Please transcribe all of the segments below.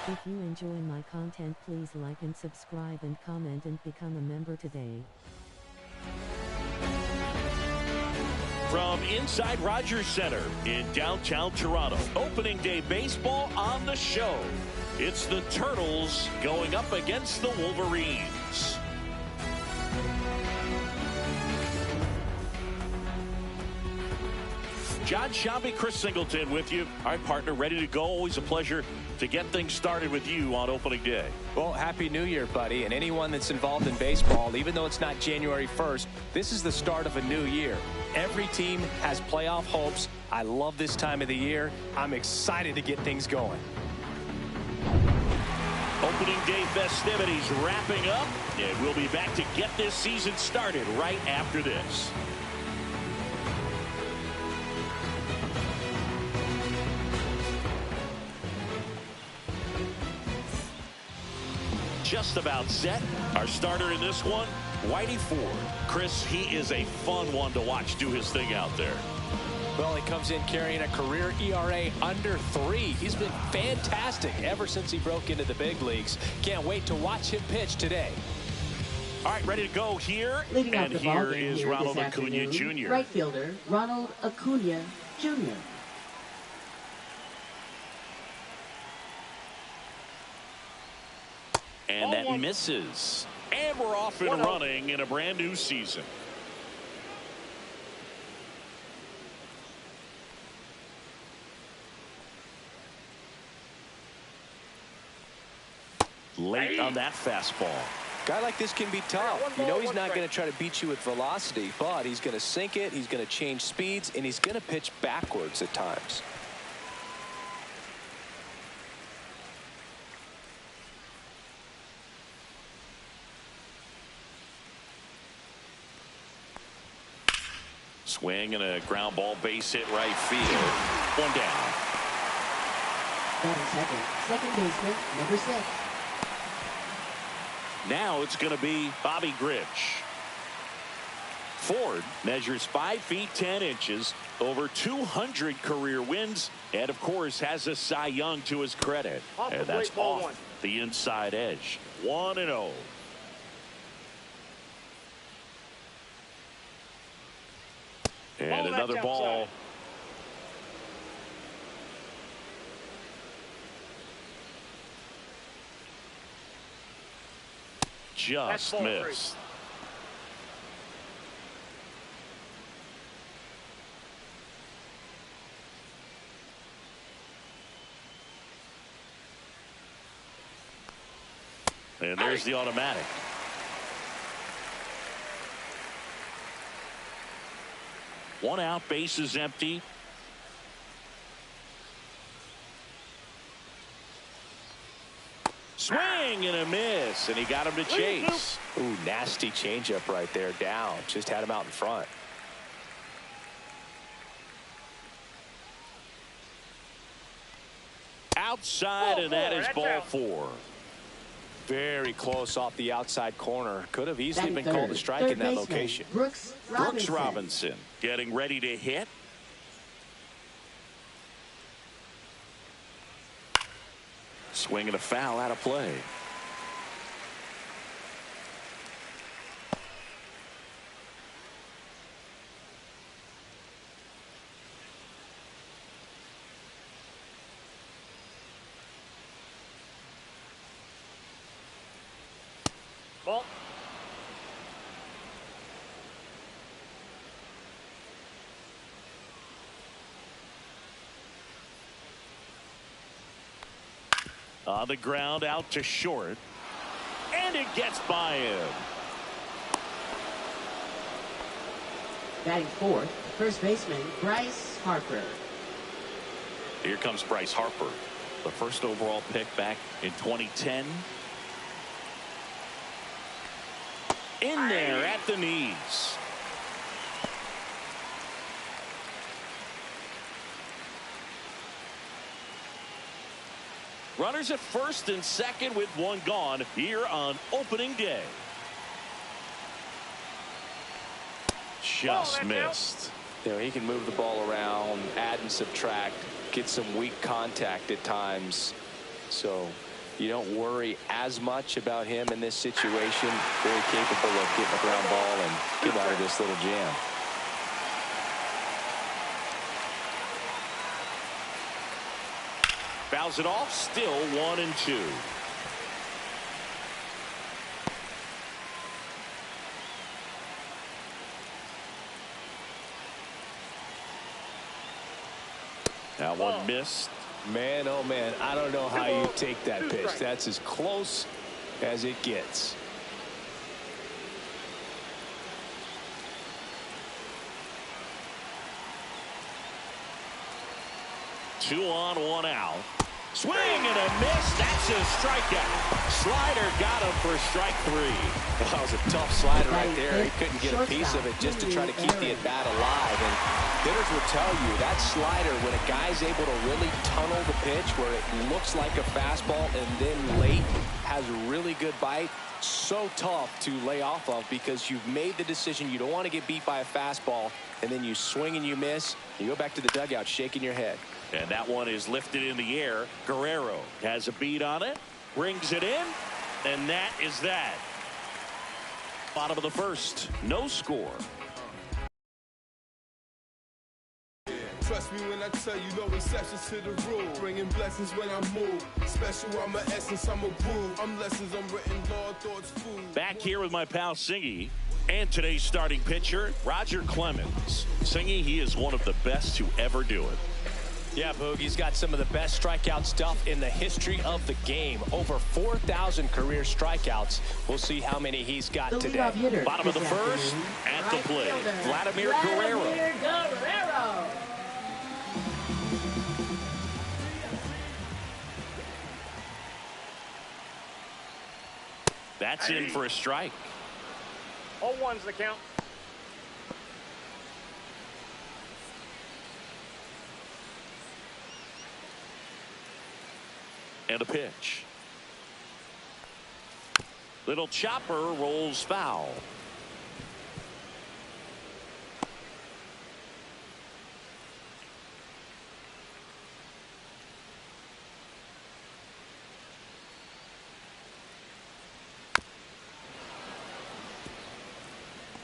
If you enjoy my content, please like and subscribe and comment and become a member today. From inside Rogers Center in downtown Toronto, opening day baseball on the show. It's the Turtles going up against the Wolverines. John Shabby, Chris Singleton with you. All right, partner, ready to go. Always a pleasure to get things started with you on opening day. Well, Happy New Year, buddy. And anyone that's involved in baseball, even though it's not January 1st, this is the start of a new year. Every team has playoff hopes. I love this time of the year. I'm excited to get things going. Opening day festivities wrapping up, and we'll be back to get this season started right after this. Just about set. Our starter in this one, Whitey Ford. Chris, he is a fun one to watch do his thing out there. Well, he comes in carrying a career ERA under 3. He's been fantastic ever since he broke into the big leagues. Can't wait to watch him pitch today. All right, ready to go here. Leading and off the here ballgame is here Ronald this Acuna afternoon, Jr. right fielder Ronald Acuna Jr. And that misses. And we're off and running in a brand new season. Late on that fastball. Guy like this can be tough. You know he's not going to try to beat you with velocity, but he's going to sink it, he's going to change speeds, and he's going to pitch backwards at times. Swing and a ground ball, base hit right field. One down. Second baseman, number 6. Now it's going to be Bobby Grich. Ford measures 5 feet 10 inches, over 200 career wins, and of course has a Cy Young to his credit. And that's off the inside edge. 1-0. And another ball. Just missed. And there's the automatic. One out, base is empty. Swing and a miss, and he got him to chase. Ooh, nasty changeup right there, down. Just had him out in front. Outside, and that is ball 4. Very close off the outside corner. Could have easily been called a strike in that location. Brooks Robinson getting ready to hit. Swing and a foul out of play. Ball. On the ground, out to short. And it gets by him. Batting 4th, first baseman Bryce Harper. Here comes Bryce Harper, the first overall pick back in 2010. In there at the knees. Runners at first and second with one gone here on opening day. Just missed. You know, he can move the ball around, add and subtract, get some weak contact at times. So You don't worry as much about him in this situation. Very capable of getting a ground ball and get out of this little jam. Fouls it off, still 1-2. That one missed. Man, oh man, I don't know how you take that pitch. That's as close as it gets. Two on, one out. Swing and a miss. That's a strikeout. Slider got him for strike 3. Well, that was a tough slider right there. He couldn't get a piece of it just to try to keep the at-bat alive. And hitters will tell you that slider, when a guy's able to really tunnel the pitch where it looks like a fastball and then late has a really good bite, so tough to lay off of because you've made the decision you don't want to get beat by a fastball, and then you swing and you miss. You go back to the dugout shaking your head. And that one is lifted in the air. Guerrero has a beat on it, brings it in, and that is that. Bottom of the first, no score. Trust me when I tell you, no exceptions to the rule. Bringing blessings when I move. Special, I'm an essence, I'm a groove. I'm lessons, I'm written law, thoughts, food. Back here with my pal Ncaa and today's starting pitcher, Roger Clemens. Ncaa, he is one of the best to ever do it. Yeah, Boog, he's got some of the best strikeout stuff in the history of the game. Over 4,000 career strikeouts. We'll see how many he's got today. Bottom of the first, at the plate, Vladimir Guerrero. That's in for a strike. 0-1's the count. And a pitch. Little chopper rolls foul.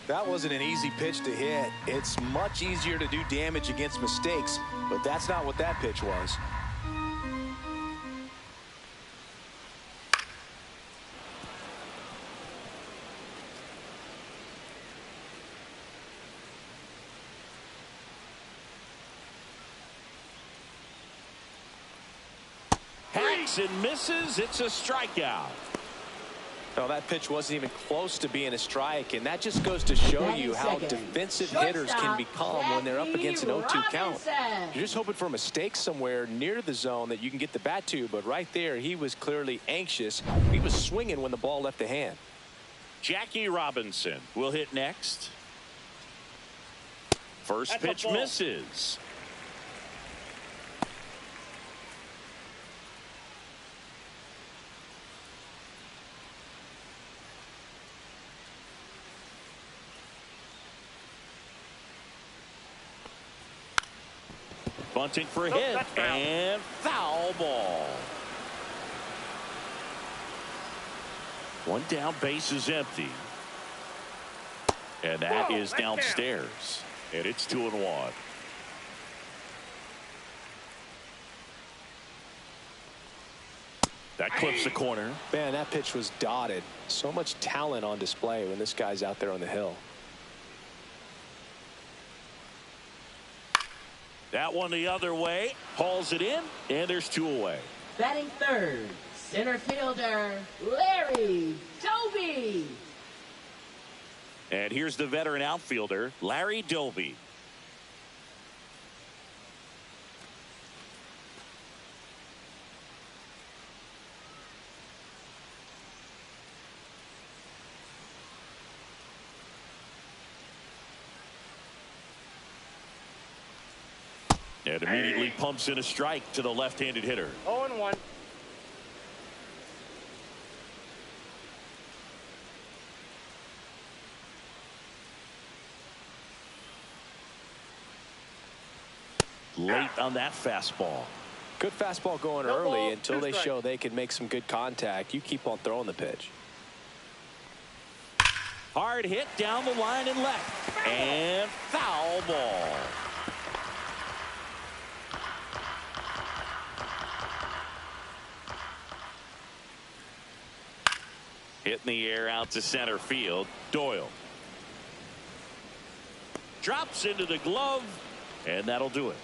That wasn't an easy pitch to hit. It's much easier to do damage against mistakes, but that's not what that pitch was. Hacks and misses. It's a strikeout. No, that pitch wasn't even close to being a strike, and that just goes to show you how defensive hitters can become when they're up against an 0-2 count. You're just hoping for a mistake somewhere near the zone that you can get the bat to, but right there, he was clearly anxious. He was swinging when the ball left the hand. Jackie Robinson will hit next. First pitch misses. Bunting for a hit, and foul ball. One down, base is empty. And that is downstairs. And it's 2-1. That clips the corner. Man, that pitch was dotted. So much talent on display when this guy's out there on the hill. That one the other way, hauls it in, and there's 2 away. Batting third, center fielder, Larry Doby. And here's the veteran outfielder, Larry Doby. And immediately pumps in a strike to the left-handed hitter. 0-1. Late on that fastball. Good fastball going No early ball, until 2 they strikes. show they can make some good contact. You keep on throwing the pitch. Hard hit down the line and left. And foul ball. Hit in the air out to center field. Doyle drops into the glove, and that'll do it.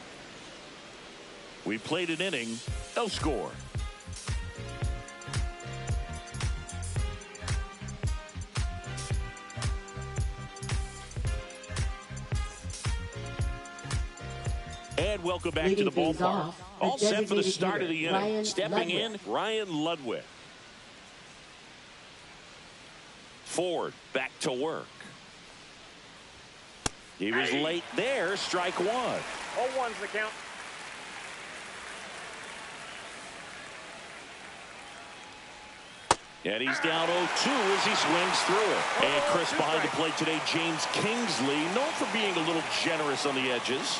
We played an inning, no score. And welcome back to the ballpark. All set for the start of the inning. Stepping in, Ryan Ludwig. Ford back to work. He was late there. Strike one. 0-1's the count. And he's down 0-2 as he swings through it. And Chris behind the plate today, James Kingsley, known for being a little generous on the edges.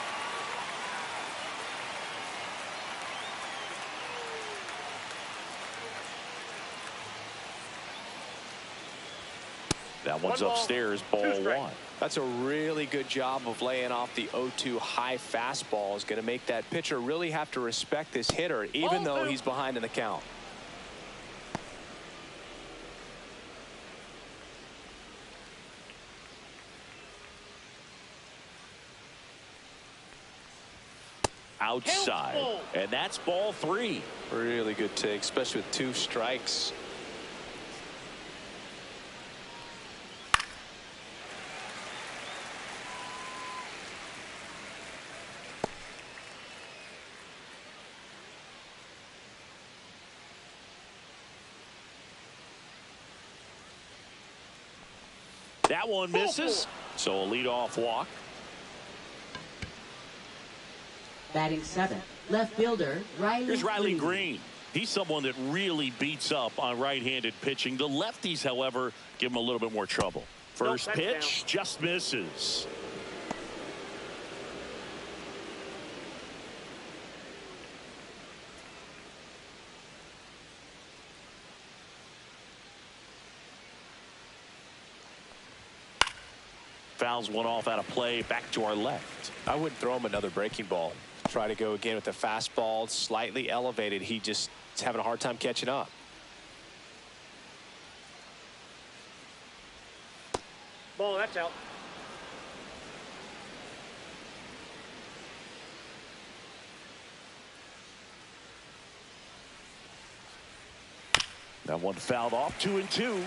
That one's upstairs, ball one. That's a really good job of laying off the 0-2 high fastball. Is going to make that pitcher really have to respect this hitter, even though he's behind in the count. Outside, and that's ball three. Really good take, especially with 2 strikes. That one misses, so a leadoff walk. Batting 7th, left fielder Riley. Here's Riley Green. He's someone that really beats up on right-handed pitching. The lefties, however, give him a little bit more trouble. First pitch just misses. Fouls one off out of play, back to our left. I wouldn't throw him another breaking ball. Try to go again with the fastball, slightly elevated. He just is having a hard time catching up. Ball, that's out. That one fouled off, 2-2.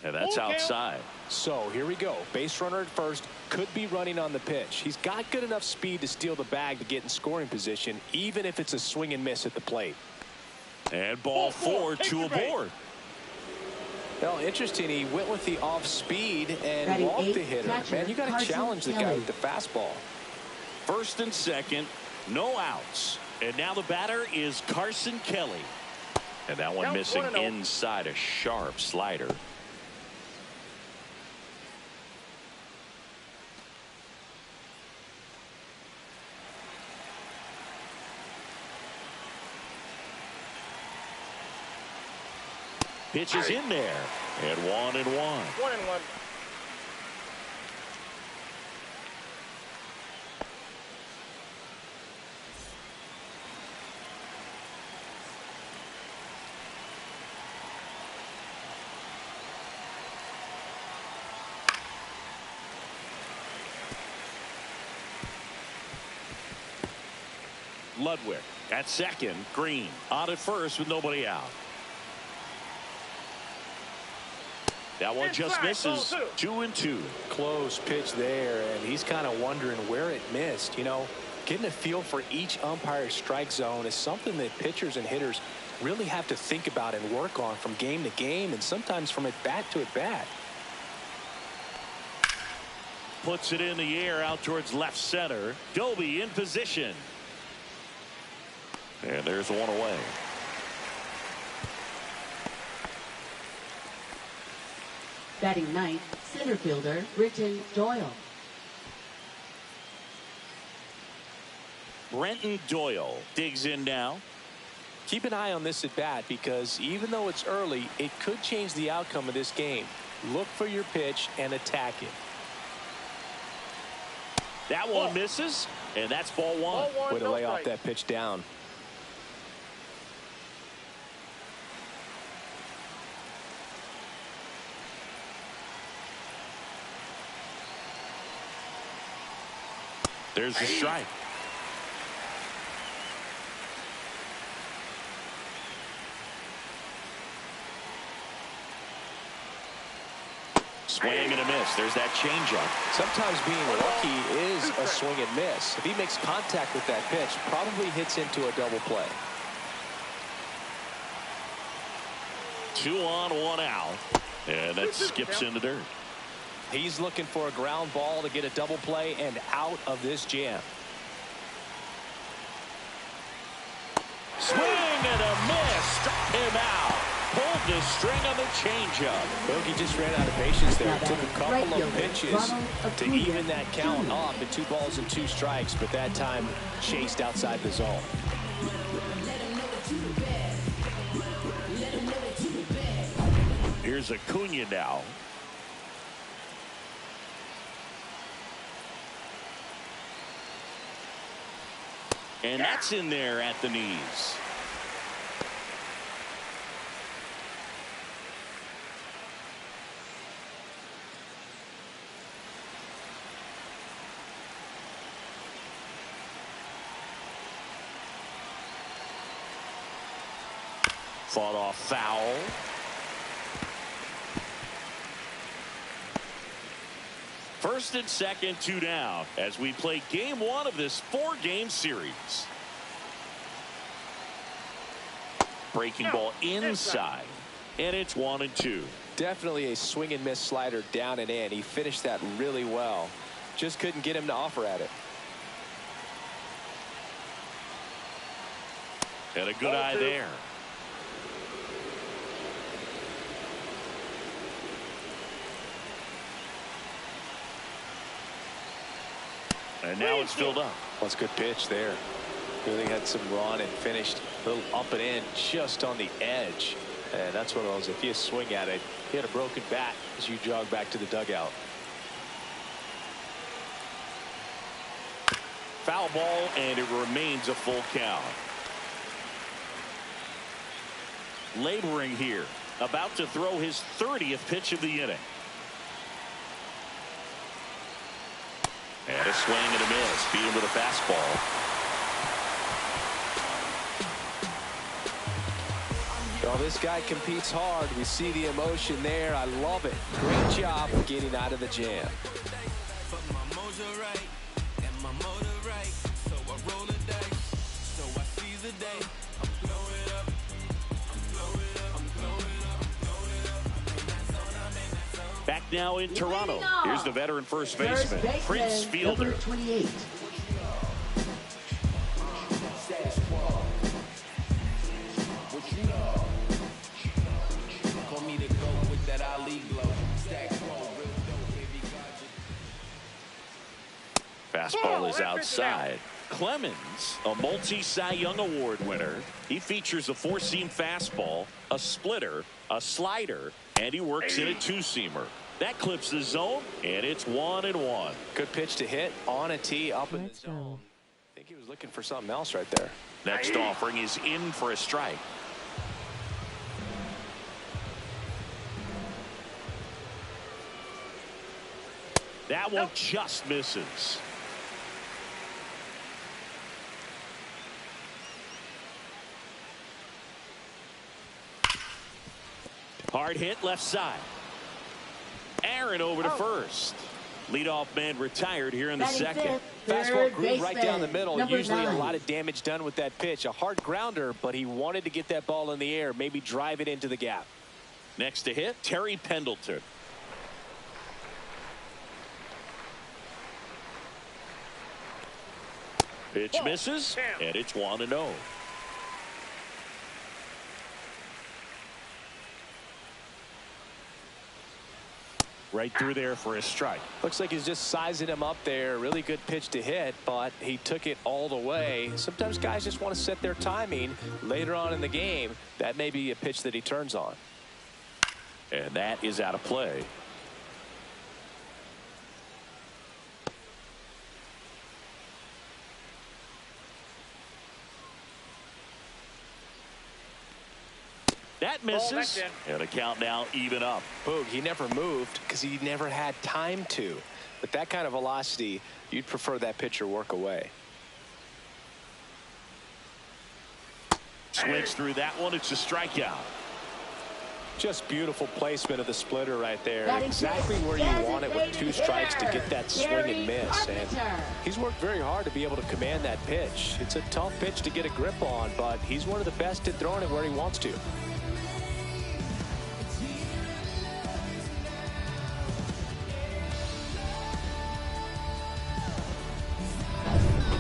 And that's outside. So here we go. Base runner at first, could be running on the pitch. He's got good enough speed to steal the bag to get in scoring position, even if it's a swing and miss at the plate. And ball four, 2 aboard. Well, interesting. He went with the off speed and walked the hitter. Man, you got to challenge the guy with the fastball. First and second, no outs. And now the batter is Carson Kelly. And that one missing inside, a sharp slider. Pitch is in there. And 1-1. 1-1. Ludwig at second. Green on at first with nobody out. That one just misses. 2-2. Close pitch there, and he's kind of wondering where it missed. You know, getting a feel for each umpire's strike zone is something that pitchers and hitters really have to think about and work on from game to game, and sometimes from at bat to at bat. Puts it in the air out towards left center. Doby in position. And there's one away. Batting ninth, center fielder Britton Doyle. Brenton Doyle digs in now. Keep an eye on this at bat because even though it's early, it could change the outcome of this game. Look for your pitch and attack it. That one misses, and that's ball one. Way to lay off that pitch down. There's the strike. Swing and a miss. There's that changeup. Sometimes being lucky is a swing and miss. If he makes contact with that pitch, probably hits into a double play. 2 on, 1 out. And that skips in the dirt. He's looking for a ground ball to get a double play and out of this jam. Swing and a miss. Struck him out. Pulled the string on the changeup. Bogey just ran out of patience there. Now Took a batting couple right of fielder, pitches Ronald to Acuna. even that count up at 2 balls and 2 strikes, but that time chased outside the zone. Here's Acuna now. And that's in there at the knees. Fought off foul. First and second, 2 down as we play game 1 of this 4-game series. Breaking ball inside, and it's 1-2. Definitely a swing and miss slider down and in. He finished that really well. Just couldn't get him to offer at it. And a good eye there. And now it's filled up. That's a good pitch there. Really had some run and finished a little up and in just on the edge. And that's one of those, if you swing at it, hit a broken bat as you jog back to the dugout. Foul ball, and it remains a full count. Laboring here, about to throw his 30th pitch of the inning. And a swing and a miss. Beat him with a fastball. Well, this guy competes hard. We see the emotion there. I love it. Great job of getting out of the jam. Back now in Toronto. Here's the veteran first baseman, Prince Fielder. Number 28. Fastball is outside. Clemens, a multi-Cy Young Award winner. He features a 4-seam fastball, a splitter, a slider, and he works in a 2-seamer. That clips the zone, and it's 1-1. Good pitch to hit on a tee up in the Let's zone. go. I think he was looking for something else right there. Next offering is in for a strike. That one just misses. Hard hit left side. Aaron over to first. Leadoff man retired here in the Batting second. fifth, Fastball third grew right down the baseman, middle. number Usually 9. a lot of damage done with that pitch. A hard grounder, but he wanted to get that ball in the air, maybe drive it into the gap. Next to hit, Terry Pendleton. Pitch misses, and it's 1-0. right through there for a strike. Looks like he's just sizing him up there. Really good pitch to hit, but he took it all the way. Sometimes guys just want to set their timing later on in the game. That may be a pitch that he turns on. And that is out of play. That misses. And a count now even up. Boog, he never moved because he never had time to. With that kind of velocity, you'd prefer that pitcher work away. Swings through that one. It's a strikeout. Just beautiful placement of the splitter right there. Exactly where you want it with 2 strikes to get that swing and miss. And he's worked very hard to be able to command that pitch. It's a tough pitch to get a grip on, but he's one of the best at throwing it where he wants to.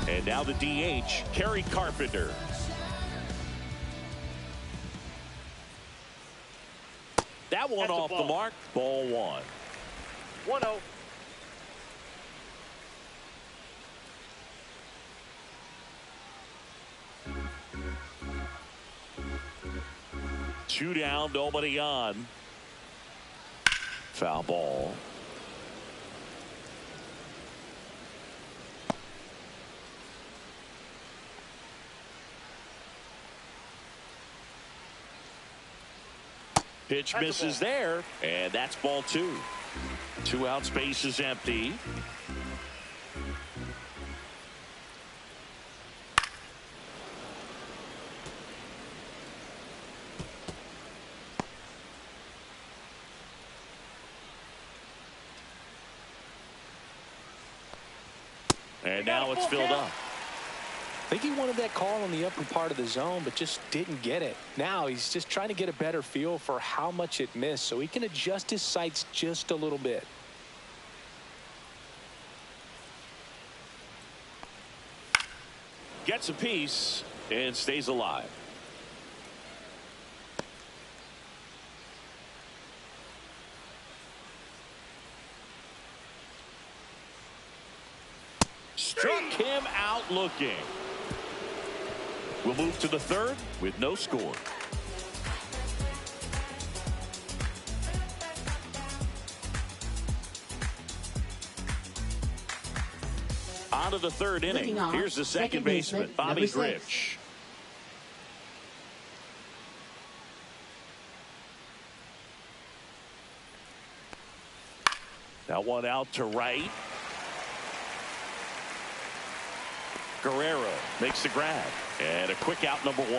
And now the DH, Kerry Carpenter. That one off the mark. Ball 1. 1-0. Two down, nobody on. Foul ball. Pitch misses there, and that's ball 2. 2 out, space is empty. And now it's filled up. I think he wanted that call on the upper part of the zone, but just didn't get it. Now he's just trying to get a better feel for how much it missed so he can adjust his sights just a little bit. Gets a piece and stays alive. Struck him out looking. We'll move to the 3rd with no score. On to the 3rd inning. Here's the second baseman, Bobby Grich. Now one out to right. Guerrero makes the grab. And a quick out, number 1.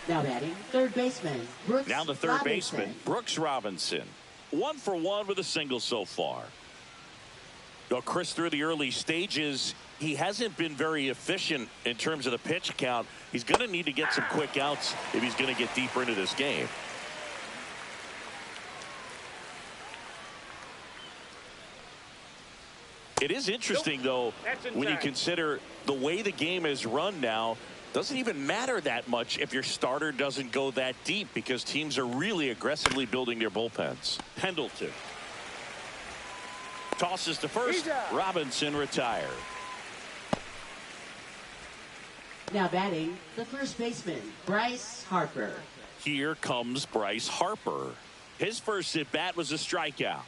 Now batting, 3rd baseman, Brooks Down to 3rd baseman, Brooks Robinson. 1 for 1 with a single so far. Well, Chris, through the early stages, he hasn't been very efficient in terms of the pitch count. He's going to need to get some quick outs if he's going to get deeper into this game. It is interesting, though, when you consider the way the game is run now, doesn't even matter that much if your starter doesn't go that deep because teams are really aggressively building their bullpens. Pendleton tosses to first. Robinson retired. Now batting, the 1st baseman, Bryce Harper. Here comes Bryce Harper. His first at bat was a strikeout.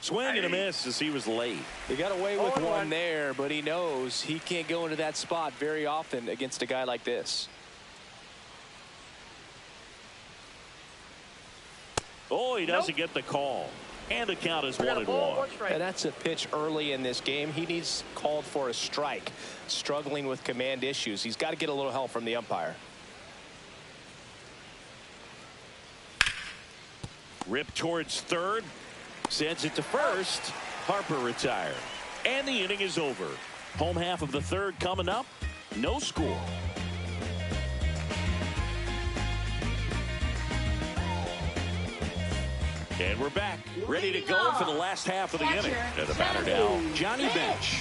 Swing and a miss as he was late. He got away with one there, but he knows he can't go into that spot very often against a guy like this. Oh, he doesn't get the call. And the count is 1-1. And that's a pitch early in this game. He needs called for a strike. Struggling with command issues. He's got to get a little help from the umpire. Rip towards 3rd. Sends it to 1st. Harper retired. And the inning is over. Home half of the 3rd coming up. No score. And we're back. Ready to go for the last half of the inning. And the batter now, Johnny Bench.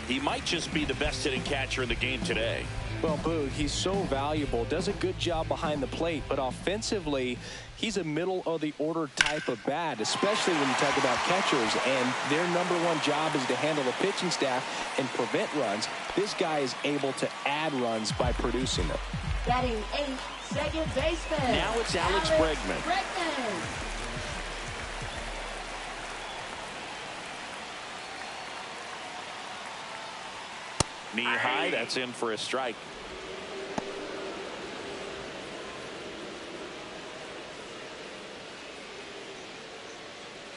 He might just be the best hitting catcher in the game today. Well, Boog, he's so valuable, does a good job behind the plate, but offensively, he's a middle-of-the-order type of bat, especially when you talk about catchers, and their #1 job is to handle the pitching staff and prevent runs. This guy is able to add runs by producing them. Batting 8th, second baseman. Now it's Alex Bregman. Knee high, that's in for a strike.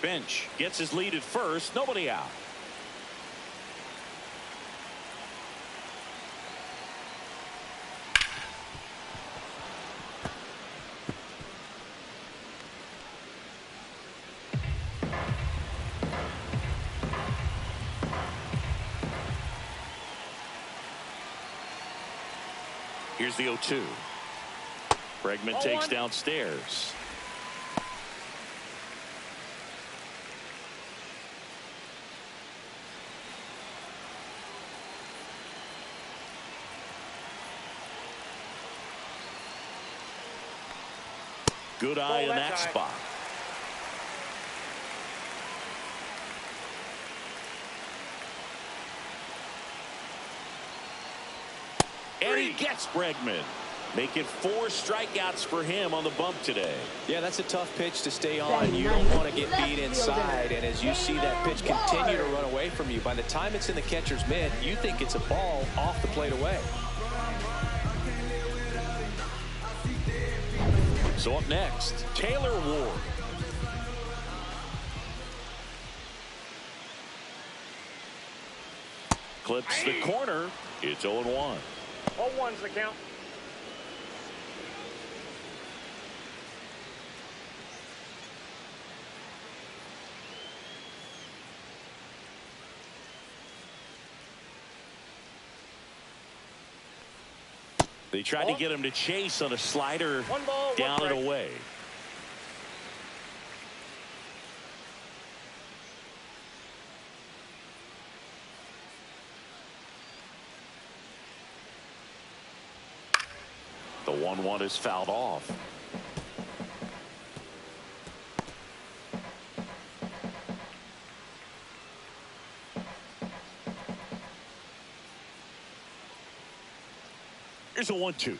Finch gets his lead at first, nobody out. Here's the 0-2. Bregman takes downstairs. Good eye in that spot. And he gets Bregman. Make it 4 strikeouts for him on the bump today. Yeah, that's a tough pitch to stay on. You don't want to get beat inside, and as you see that pitch continue to run away from you, by the time it's in the catcher's mitt, you think it's a ball off the plate away. So up next, Taylor Ward. Clips the corner. It's 0-1. 0-1's the count. They tried to get him to chase on a slider. 1 ball, 1 down strike. and away. The 1-1 is fouled off. Here's a 1-2.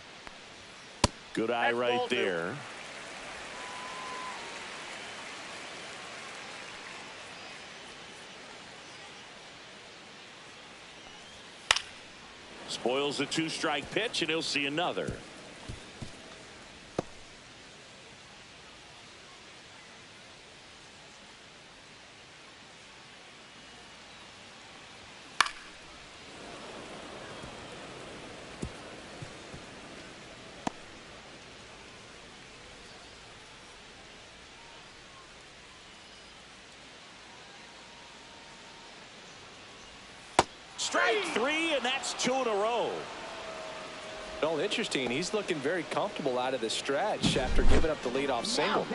Good eye That's right ball 2. there. Spoils the 2-strike pitch, and he'll see another. Strike 3, and that's 2 in a row. Well, interesting. He's looking very comfortable out of the stretch after giving up the leadoff single.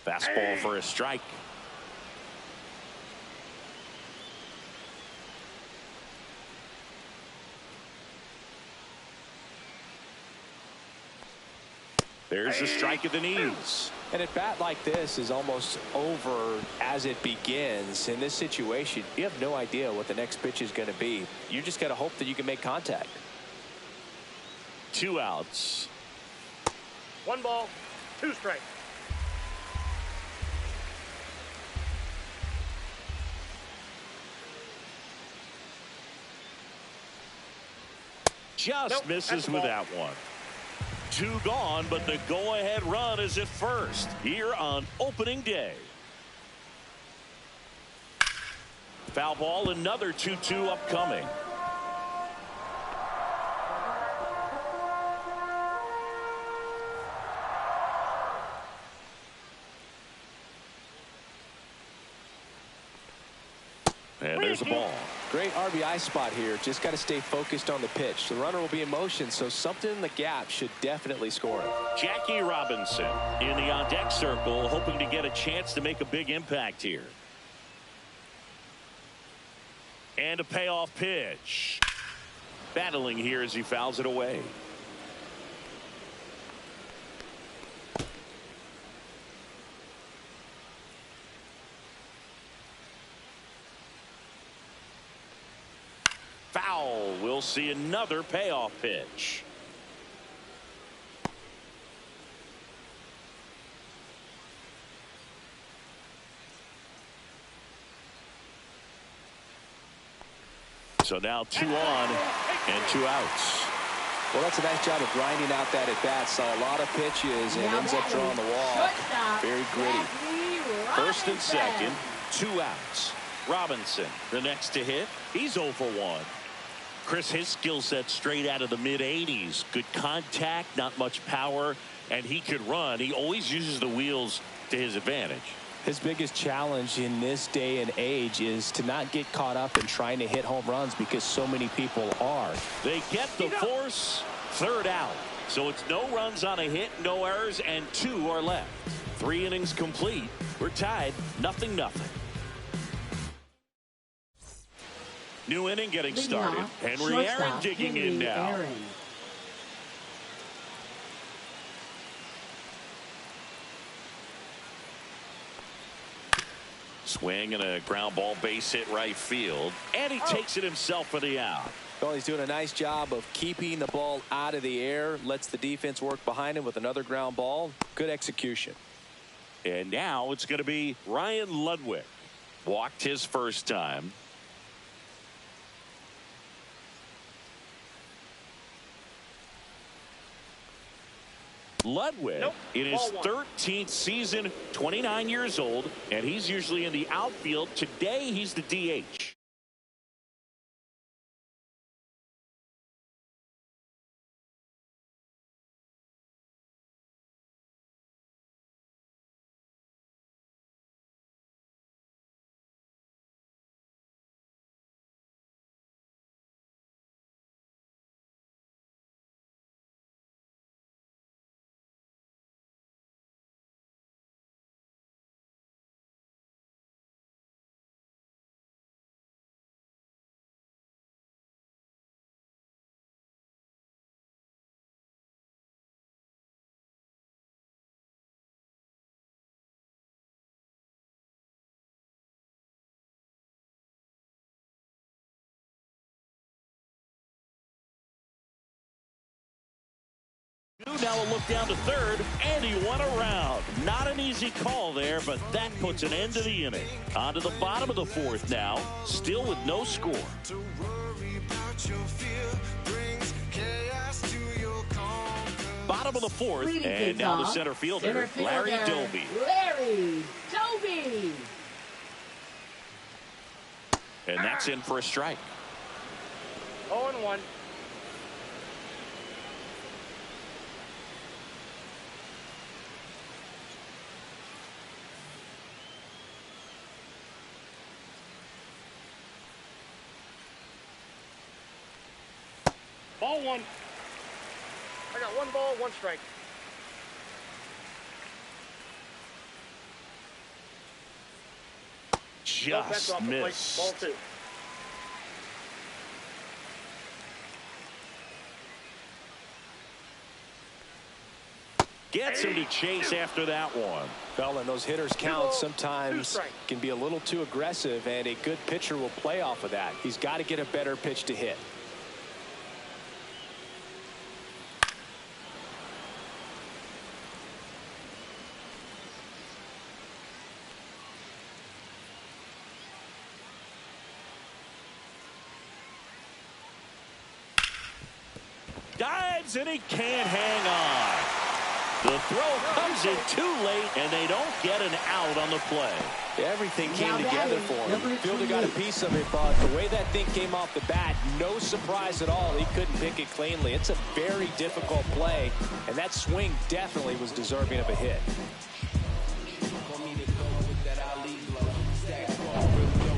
Fastball for a strike. There's a strike at the knees. And a bat like this is almost over as it begins. In this situation, you have no idea what the next pitch is going to be. You just got to hope that you can make contact. 2 outs. 1 ball, 2 strikes. Just Nope, misses that's a with ball. that one. 2 gone, but the go-ahead run is at first here on opening day. Foul ball, another 2-2 upcoming. And there's a ball. Great RBI spot here. Just got to stay focused on the pitch. The runner will be in motion, so something in the gap should definitely score him. Jackie Robinson in the on-deck circle, hoping to get a chance to make a big impact here. And a payoff pitch. Battling here as he fouls it away. Foul. We'll see another payoff pitch. So now 2 on and 2 outs. Well, that's a nice job of grinding out that at bat. Saw a lot of pitches and ends up drawing the wall. Very gritty. First and second, 2 outs. Robinson, the next to hit. He's 0 for 1. Chris, his skill set straight out of the mid-80s. Good contact, not much power, and he could run. He always uses the wheels to his advantage. His biggest challenge in this day and age is to not get caught up in trying to hit home runs because so many people are. They get the force, 3rd out. So it's no runs on a hit, no errors, and 2 are left. 3 innings complete. We're tied, 0-0. New inning getting started. Henry Aaron digging in now. Swing and a ground ball, base hit right field. And he takes it himself for the out. Well, he's doing a nice job of keeping the ball out of the air. Lets the defense work behind him with another ground ball. Good execution. And now it's going to be Ryan Ludwig. Walked his first time. Ludwig in his 13th season, 29 years old, and he's usually in the outfield. Today he's the DH. Now a look down to third, and he won around. Not an easy call there, but that puts an end to the inning. On to the bottom of the 4th now, still with no score. Bottom of the 4th, and now the center fielder, Larry Doby. Larry Doby. And that's in for a strike. 0-1. Ball 1. I got 1 ball, 1 strike. Just missed. Ball 2. Gets him to chase after that one. Well, and those hitters count sometimes can be a little too aggressive, and a good pitcher will play off of that. He's got to get a better pitch to hit. dives, and he can't hang on. The throw comes in too late, and they don't get an out on the play. Everything came together for him. Number Fielder got a piece of it, but the way that thing came off the bat, no surprise at all. He couldn't pick it cleanly. It's a very difficult play, and that swing definitely was deserving of a hit.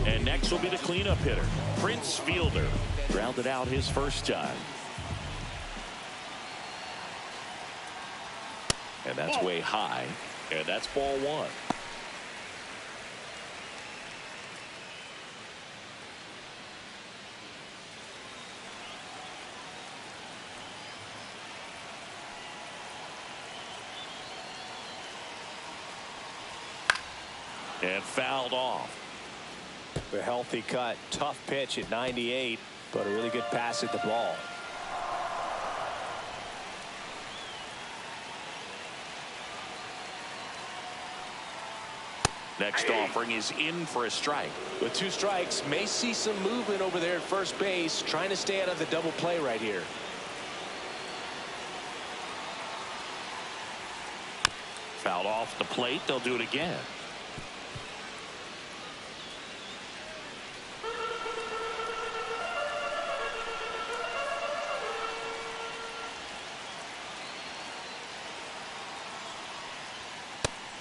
And next will be the cleanup hitter, Prince Fielder. Grounded out his first time. And that's way high, and that's ball one. And fouled off. A healthy cut, tough pitch at 98, but a really good pass at the ball. Next offering is in for a strike. With 2 strikes, may see some movement over there at first base, trying to stay out of the double play right here. Fouled off the plate. They'll do it again.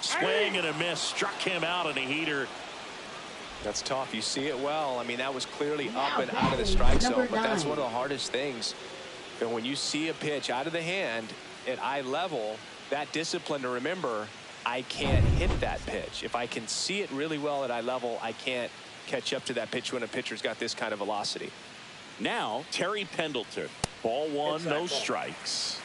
Swing and a miss, struck him out in a heater. That's tough. You see it well. I mean, that was clearly up and out of the strike zone, but that's one of the hardest things. And when you see a pitch out of the hand at eye level, that discipline to remember, I can't hit that pitch. If I can see it really well at eye level, I can't catch up to that pitch when a pitcher's got this kind of velocity. Now, Terry Pendleton. Ball one, no strikes.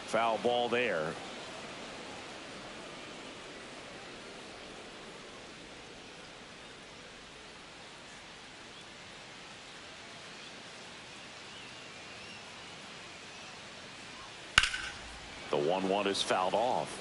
Foul ball there. The 1-1 is fouled off.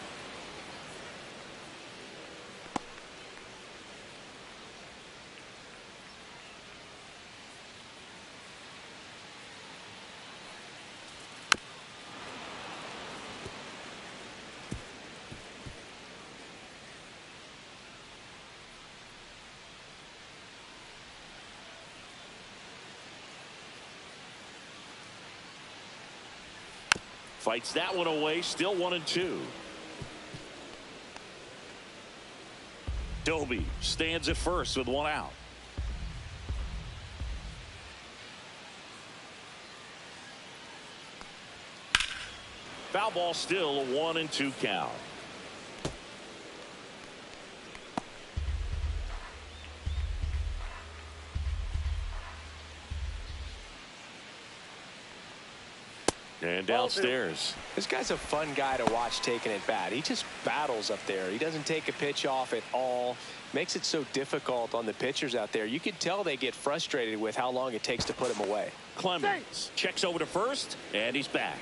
Fights that one away, still 1-2. Doby stands at first with 1 out. Foul ball, still a 1-2 count. And downstairs. This guy's a fun guy to watch taking at bat. He just battles up there. He doesn't take a pitch off at all. Makes it so difficult on the pitchers out there. You can tell they get frustrated with how long it takes to put him away. Clemens checks over to first, and he's back.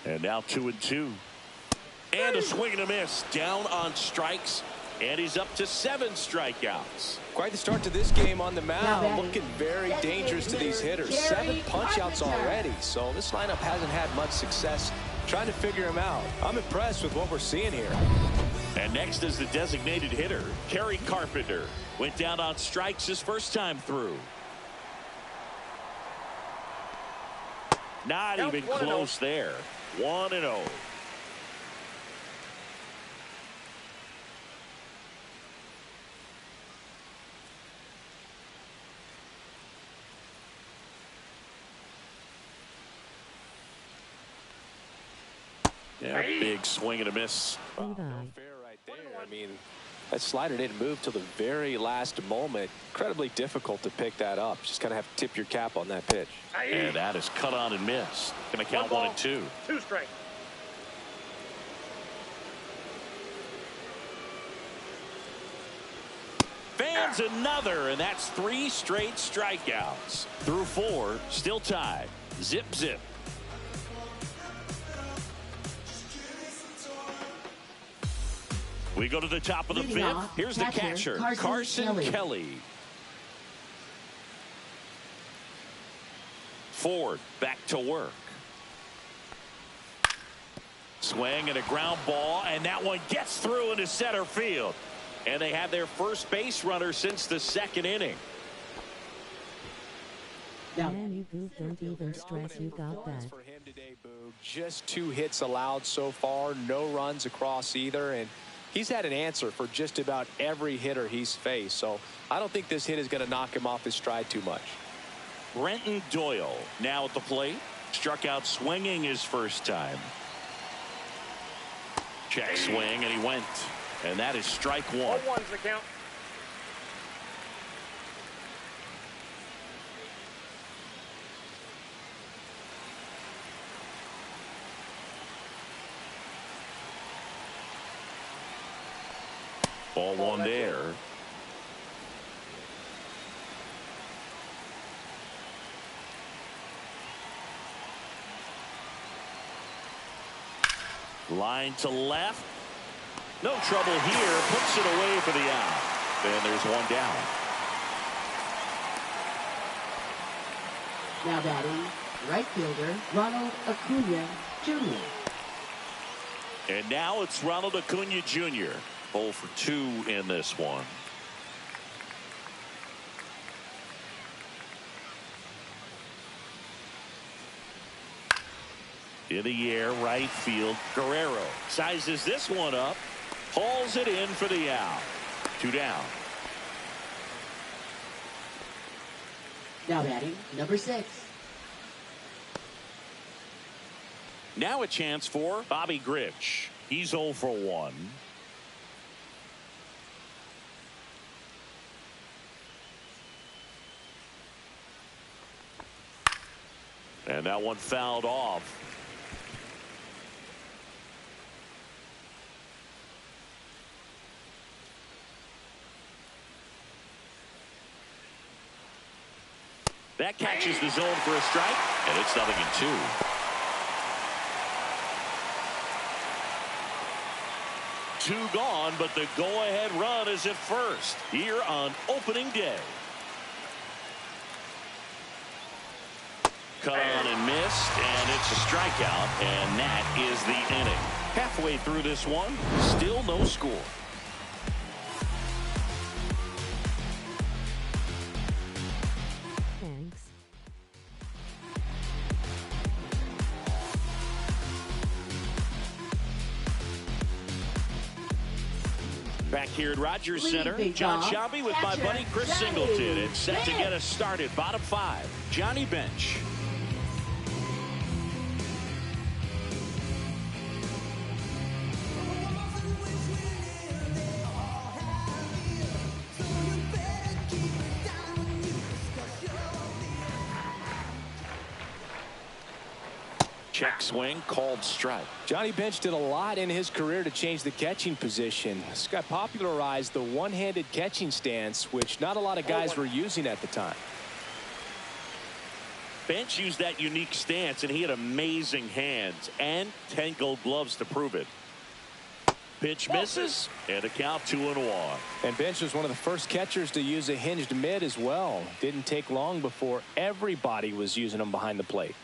And now 2-2. And a swing and a miss. Down on strikes. And he's up to 7 strikeouts. Quite the start to this game on the mound. Looking very dangerous to these hitters. 7 punch-outs already. So this lineup hasn't had much success trying to figure him out. I'm impressed with what we're seeing here. And next is the designated hitter, Kerry Carpenter. Went down on strikes his first time through. Not even close there. 1-0. Yeah, big swing and a miss. No fair right there. I mean, that slider didn't move till the very last moment. Incredibly difficult to pick that up. Just kind of have to tip your cap on that pitch. And that is cut on and missed. Going to count 1-2. 2 strikes. fans another, and that's 3 straight strikeouts. Through 4, still tied. Zip, zip. We go to the top of the 5th. Here's the catcher, Carson Kelly. Ford back to work. Swing and a ground ball, and that one gets through into center field. And they have their first base runner since the 2nd inning. Man, you Boog, don't even stress, you got that. For him today, Boog. Just 2 hits allowed so far, no runs across either, and he's had an answer for just about every hitter he's faced. So I don't think this hit is going to knock him off his stride too much. Brenton Doyle now at the plate. Struck out swinging his first time. Check swing, and he went. And that is strike 1. 0-1's the count. Ball 1 there. Line to left. No trouble here. Puts it away for the out. And there's 1 down. Now batting, right fielder Ronald Acuna Jr. And now it's Ronald Acuna Jr. 0 for 2 in this one. In the air, right field. Guerrero sizes this one up. Hauls it in for the out. 2 down. Now batting, number 6. Now a chance for Bobby Grich. He's 0 for 1. And that one fouled off. That catches the zone for a strike, and it's 0-2. Two gone, but the go-ahead run is at first here on opening day. Cut on and missed, and it's a strikeout, and that is the inning. Halfway through this one, still no score. Thanks. Back here at Rogers Center, Leading John off, Shelby with my catcher, buddy Chris Johnny Singleton. It's set to Bench. get us started. Bottom 5, Johnny Bench. Check swing, called strike. Johnny Bench did a lot in his career to change the catching position. This guy popularized the one-handed catching stance, which not a lot of guys were using at the time. Bench used that unique stance, and he had amazing hands and 10 gold gloves to prove it. Pitch misses, and a count 2-1. And Bench was one of the first catchers to use a hinged mid as well. Didn't take long before everybody was using them behind the plate.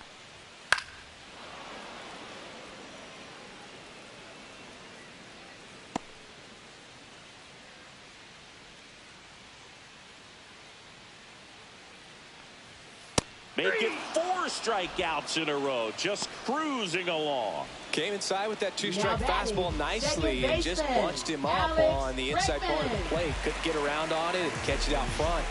Making 4 strikeouts in a row, just cruising along. Came inside with that 2-strike Now batting, fastball nicely second and just baseman, bunched him up Alex on the inside corner of the Bregman. plate. Couldn't get around on it and catch it out front.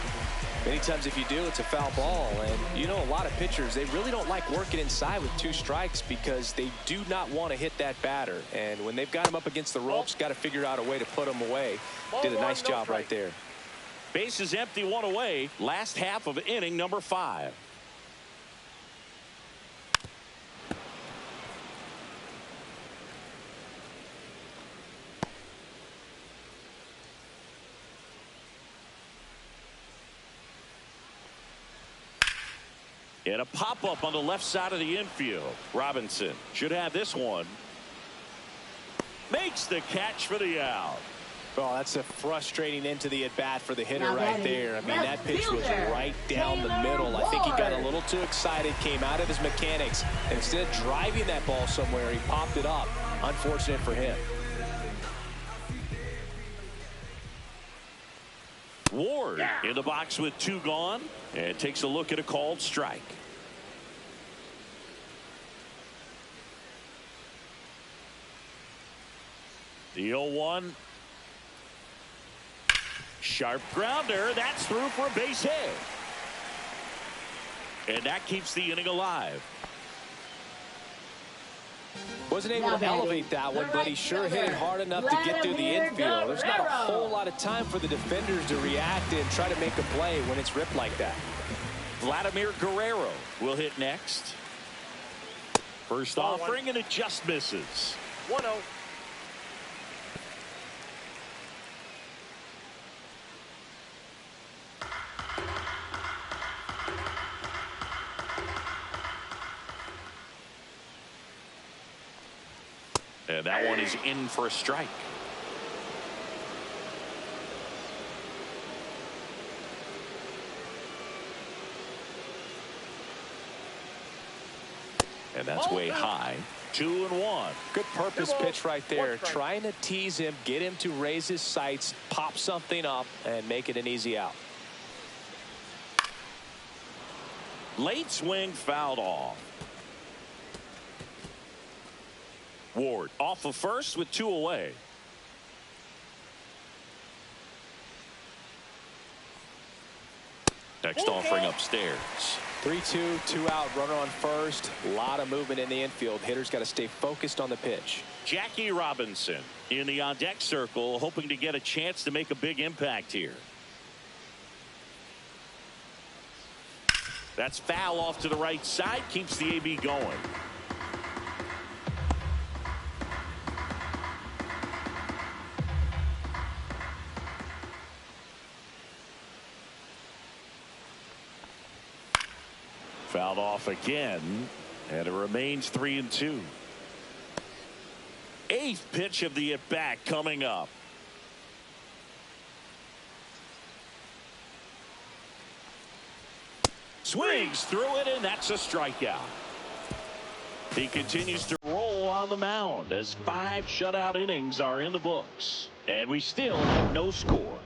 Many times if you do, it's a foul ball. And you know, a lot of pitchers, they really don't like working inside with 2 strikes because they do not want to hit that batter. And when they've got him up against the ropes, got to figure out a way to put him away. Did a nice job right there. Base is empty, 1 away. Last half of inning number 5. And a pop-up on the left side of the infield. Robinson should have this one. Makes the catch for the out. Well, that's a frustrating end to the at-bat for the hitter Now right batting, there. I mean, that left pitch was fielder, right down the middle. I think he got a little too excited, came out of his mechanics. Instead of driving that ball somewhere, he popped it up. Unfortunate for him. Ward in the box with 2 gone and takes a look at a called strike. The 0-1. Sharp grounder. That's through for a base hit. And that keeps the inning alive. Wasn't able to elevate that one, but he sure hit it hard enough to get through the infield. There's not a whole lot of time for the defenders to react and try to make a play when it's ripped like that. Vladimir Guerrero will hit next. First offering, and it just misses. 1-0. And that one is in for a strike. And that's way high. 2-1. Good purpose pitch right there. Trying to tease him, get him to raise his sights, pop something up, and make it an easy out. Late swing fouled off. Ward off of first with 2 away. Next offering upstairs. 3-2, 2 out, runner on first. A lot of movement in the infield. Hitters got to stay focused on the pitch. Jackie Robinson in the on deck circle, hoping to get a chance to make a big impact here. That's foul off to the right side, keeps the AB going. Fouled off again, and it remains 3-2. 8th pitch of the at-bat coming up. Swings through it, and that's a strikeout. He continues to roll on the mound as 5 shutout innings are in the books. And we still have no score.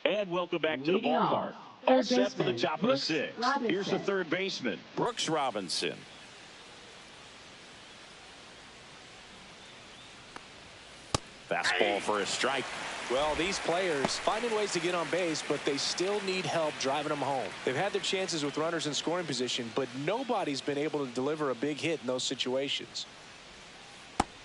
And welcome back to the ballpark. All set for the top of the 6th. Here's the third baseman, Brooks Robinson. Fastball for a strike. Well, these players finding ways to get on base, but they still need help driving them home. They've had their chances with runners in scoring position, but nobody's been able to deliver a big hit in those situations.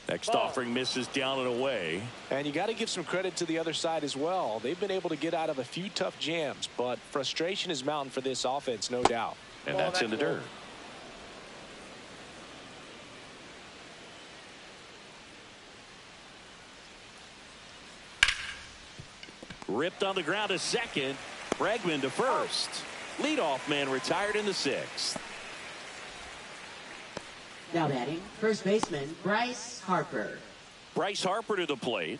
Next offering misses down and away. And you got to give some credit to the other side as well. They've been able to get out of a few tough jams, but frustration is mounting for this offense, no doubt. And that's in the dirt. Ripped on the ground to second. Bregman to first. Leadoff man retired in the 6th. Now batting, first baseman, Bryce Harper. Bryce Harper to the plate.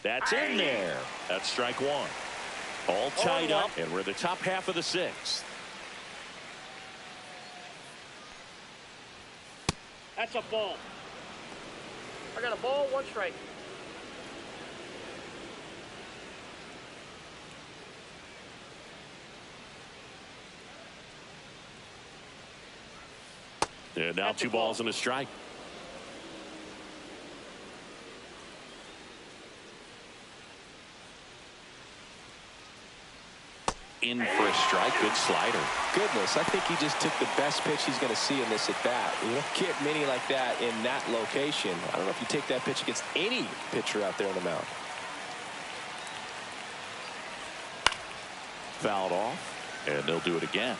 That's in there. That's strike 1. All tied up, and we're the top half of the 6th. That's a ball. I got a ball, 1 strike. And now 2 balls and a strike. in for a strike. Good slider. Goodness, I think he just took the best pitch he's going to see in this at bat. You don't get many like that in that location. I don't know if you take that pitch against any pitcher out there on the mound. Fouled off, and they'll do it again.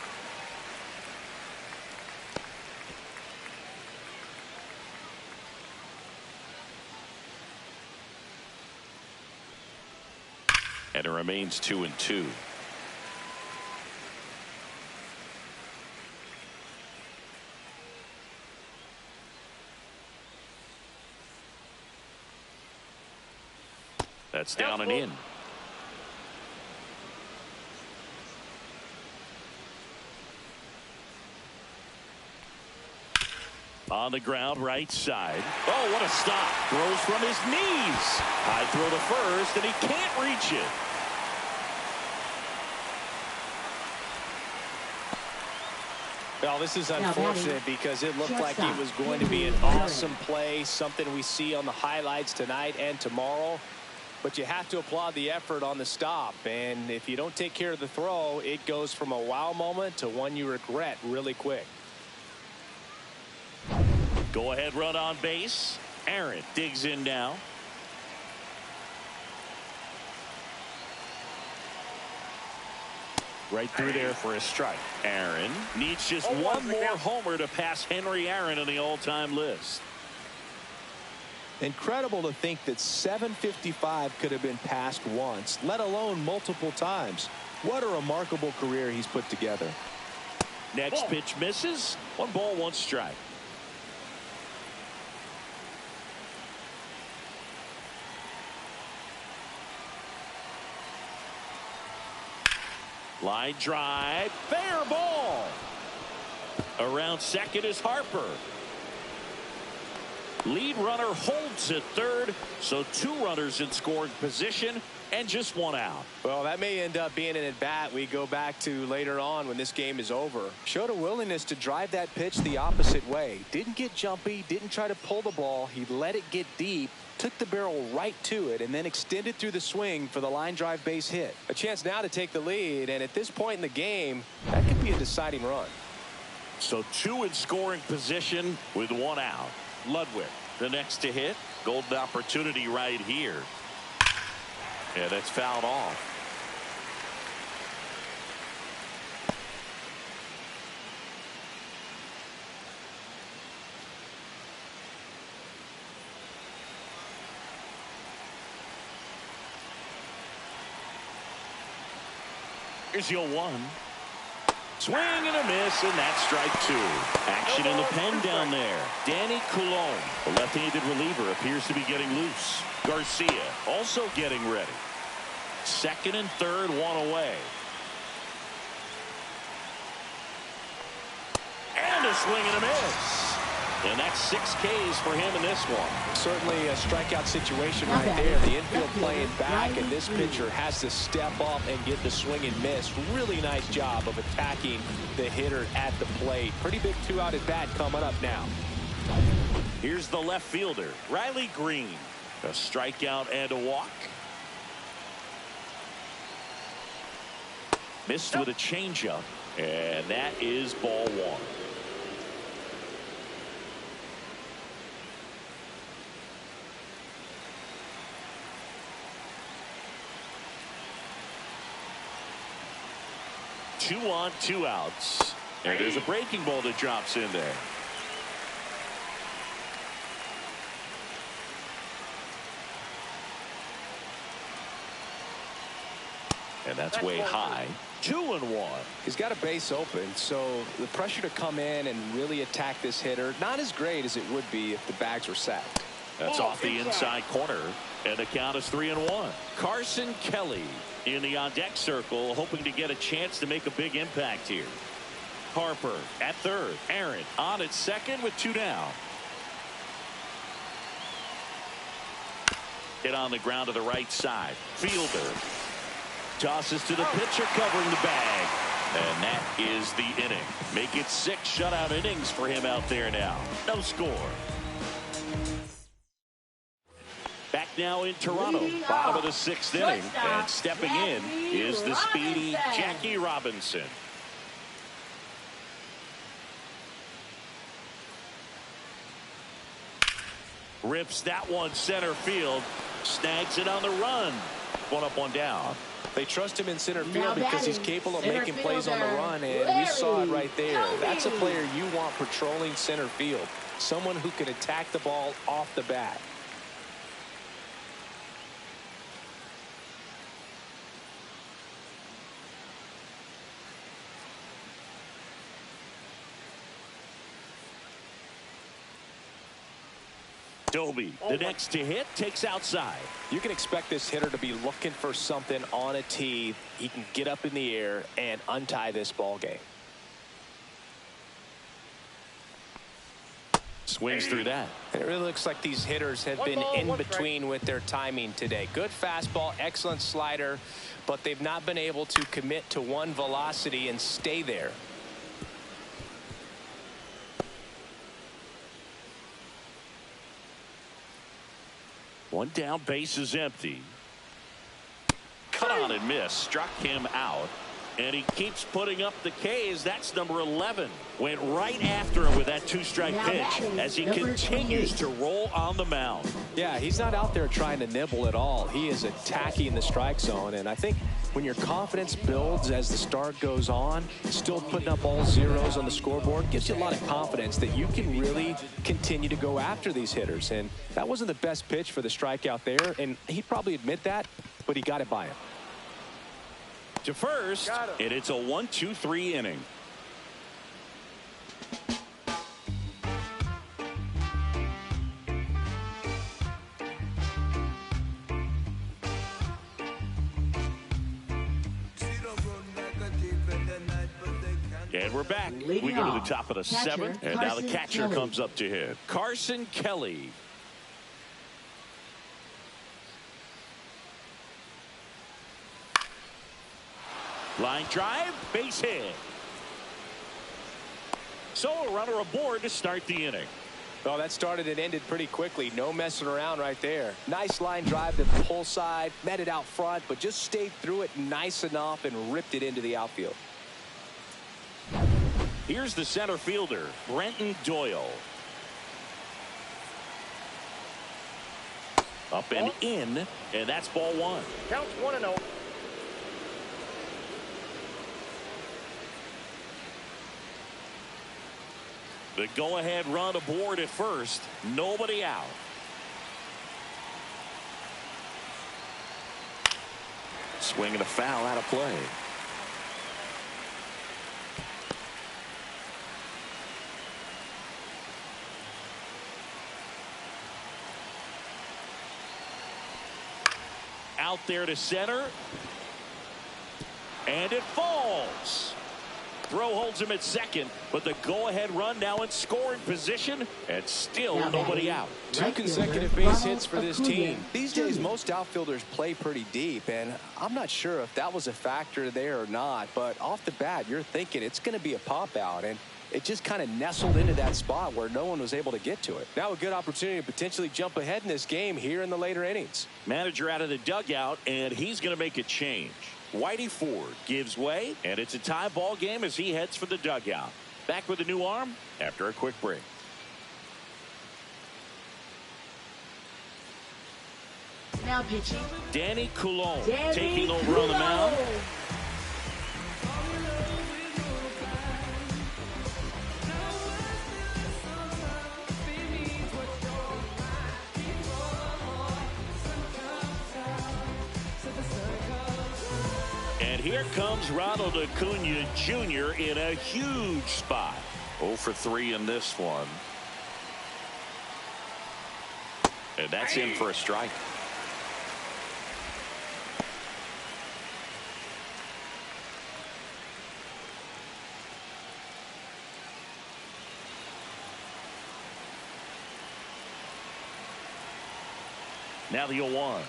And it remains 2-2. That's down and in. On the ground, right side. Oh, what a stop. Throws from his knees. High throw to first, and he can't reach it. Well, this is unfortunate because it looked like it was going to be an awesome play, something we see on the highlights tonight and tomorrow. But you have to applaud the effort on the stop. And if you don't take care of the throw, it goes from a wow moment to one you regret really quick. Go ahead run on base. Aaron digs in now. Right through there for a strike. Aaron needs just one more homer to pass Henry Aaron on the all-time list. Incredible to think that 755 could have been passed once, let alone multiple times. What a remarkable career he's put together. Next pitch misses. 1 ball, 1 strike. Line drive, fair ball. Around second is Harper. Lead runner holds at third, so 2 runners in scoring position and just 1 out. Well, that may end up being an at-bat we go back to later on when this game is over. Showed a willingness to drive that pitch the opposite way. Didn't get jumpy, didn't try to pull the ball. He let it get deep, took the barrel right to it, and then extended through the swing for the line drive base hit. A chance now to take the lead, and at this point in the game, that could be a deciding run. So 2 in scoring position with 1 out. Ludwig, the next to hit. Golden opportunity right here. And it's fouled off. Here's your 1. Swing and a miss, and that's strike 2. Action in the pen down there. Danny Coulombe, the left-handed reliever, appears to be getting loose. Garcia also getting ready. Second and third, 1 away. And a swing and a miss. And that's 6 Ks for him in this one. Certainly a strikeout situation right there. The infield playing back, and this pitcher has to step up and get the swing and miss. Really nice job of attacking the hitter at the plate. Pretty big 2-out at bat coming up now. Here's the left fielder, Riley Green. A strikeout and a walk. Missed with a changeup, and that is ball 1. Two on, 2 outs. And there's a breaking ball that drops in there. And that's way high. 2-1. He's got a base open, so the pressure to come in and really attack this hitter, not as great as it would be if the bags were sacked. That's off the inside corner, and the count is 3-1. Carson Kelly in the on-deck circle, hoping to get a chance to make a big impact here. Harper at third. Aaron on at second with 2 down. Hit on the ground to the right side. Fielder tosses to the pitcher covering the bag. And that is the inning. Make it 6 shutout innings for him out there now. No score. Back now in Toronto. Bottom of the 6th inning. And stepping in is the speedy Jackie Robinson. Rips that one center field. Snags it on the run. One up, one down. They trust him in center field because he's capable of making plays on the run, and we saw it right there. That's a player you want patrolling center field. Someone who can attack the ball off the bat. Doby, the next to hit, takes outside. You can expect this hitter to be looking for something on a tee. He can get up in the air and untie this ball game. Swings through that. And it really looks like these hitters have been in between with their timing today. Good fastball, excellent slider, but they've not been able to commit to one velocity and stay there. One down, base is empty. Cut on and miss. Struck him out. And he keeps putting up the Ks. That's number 11. Went right after him with that 2-strike pitch as he continues to roll on the mound. Yeah, he's not out there trying to nibble at all. He is attacking the strike zone. And I think when your confidence builds as the start goes on, still putting up all zeros on the scoreboard gives you a lot of confidence that you can really continue to go after these hitters. And that wasn't the best pitch for the strikeout there. And he'd probably admit that, but he got it by him. To first, and it's a 1-2-3 inning. And we're back. We go to the top of the 7th, and now the catcher comes up to hit. Carson Kelly. Line drive, base hit. So a runner aboard to start the inning. Well, that started and ended pretty quickly. No messing around right there. Nice line drive to the pull side, met it out front, but just stayed through it nice enough and ripped it into the outfield. Here's the center fielder, Brenton Doyle. Up and in, and that's ball 1. Counts 1-0. The go-ahead run aboard at first. Nobody out. Swinging a foul out of play. Out there to center. And it falls. Throw holds him at second, but the go-ahead run now in scoring position, and still nobody out. 2 consecutive base hits for this team. These days, most outfielders play pretty deep, and I'm not sure if that was a factor there or not, but off the bat, you're thinking it's going to be a pop-out, and it just kind of nestled into that spot where no one was able to get to it. Now a good opportunity to potentially jump ahead in this game here in the later innings. Manager out of the dugout, and he's going to make a change. Whitey Ford gives way, and it's a tie ball game as he heads for the dugout. Back with a new arm after a quick break. Now pitching. Danny Coulombe taking over on the mound. And here comes Ronald Acuna Jr. in a huge spot. 0 for 3 in this one. And that's in for a strike. Now the 0-1.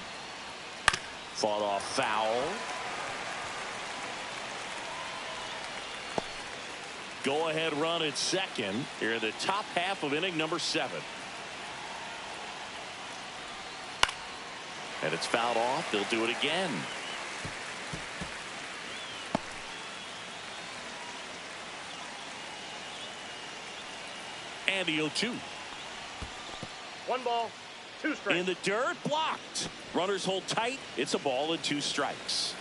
Fought off foul. Go-ahead run at second here in the top half of inning number 7. And it's fouled off. They'll do it again. And the 0-2. 1 ball, 2 strikes. In the dirt, blocked. Runners hold tight. It's a ball and 2 strikes.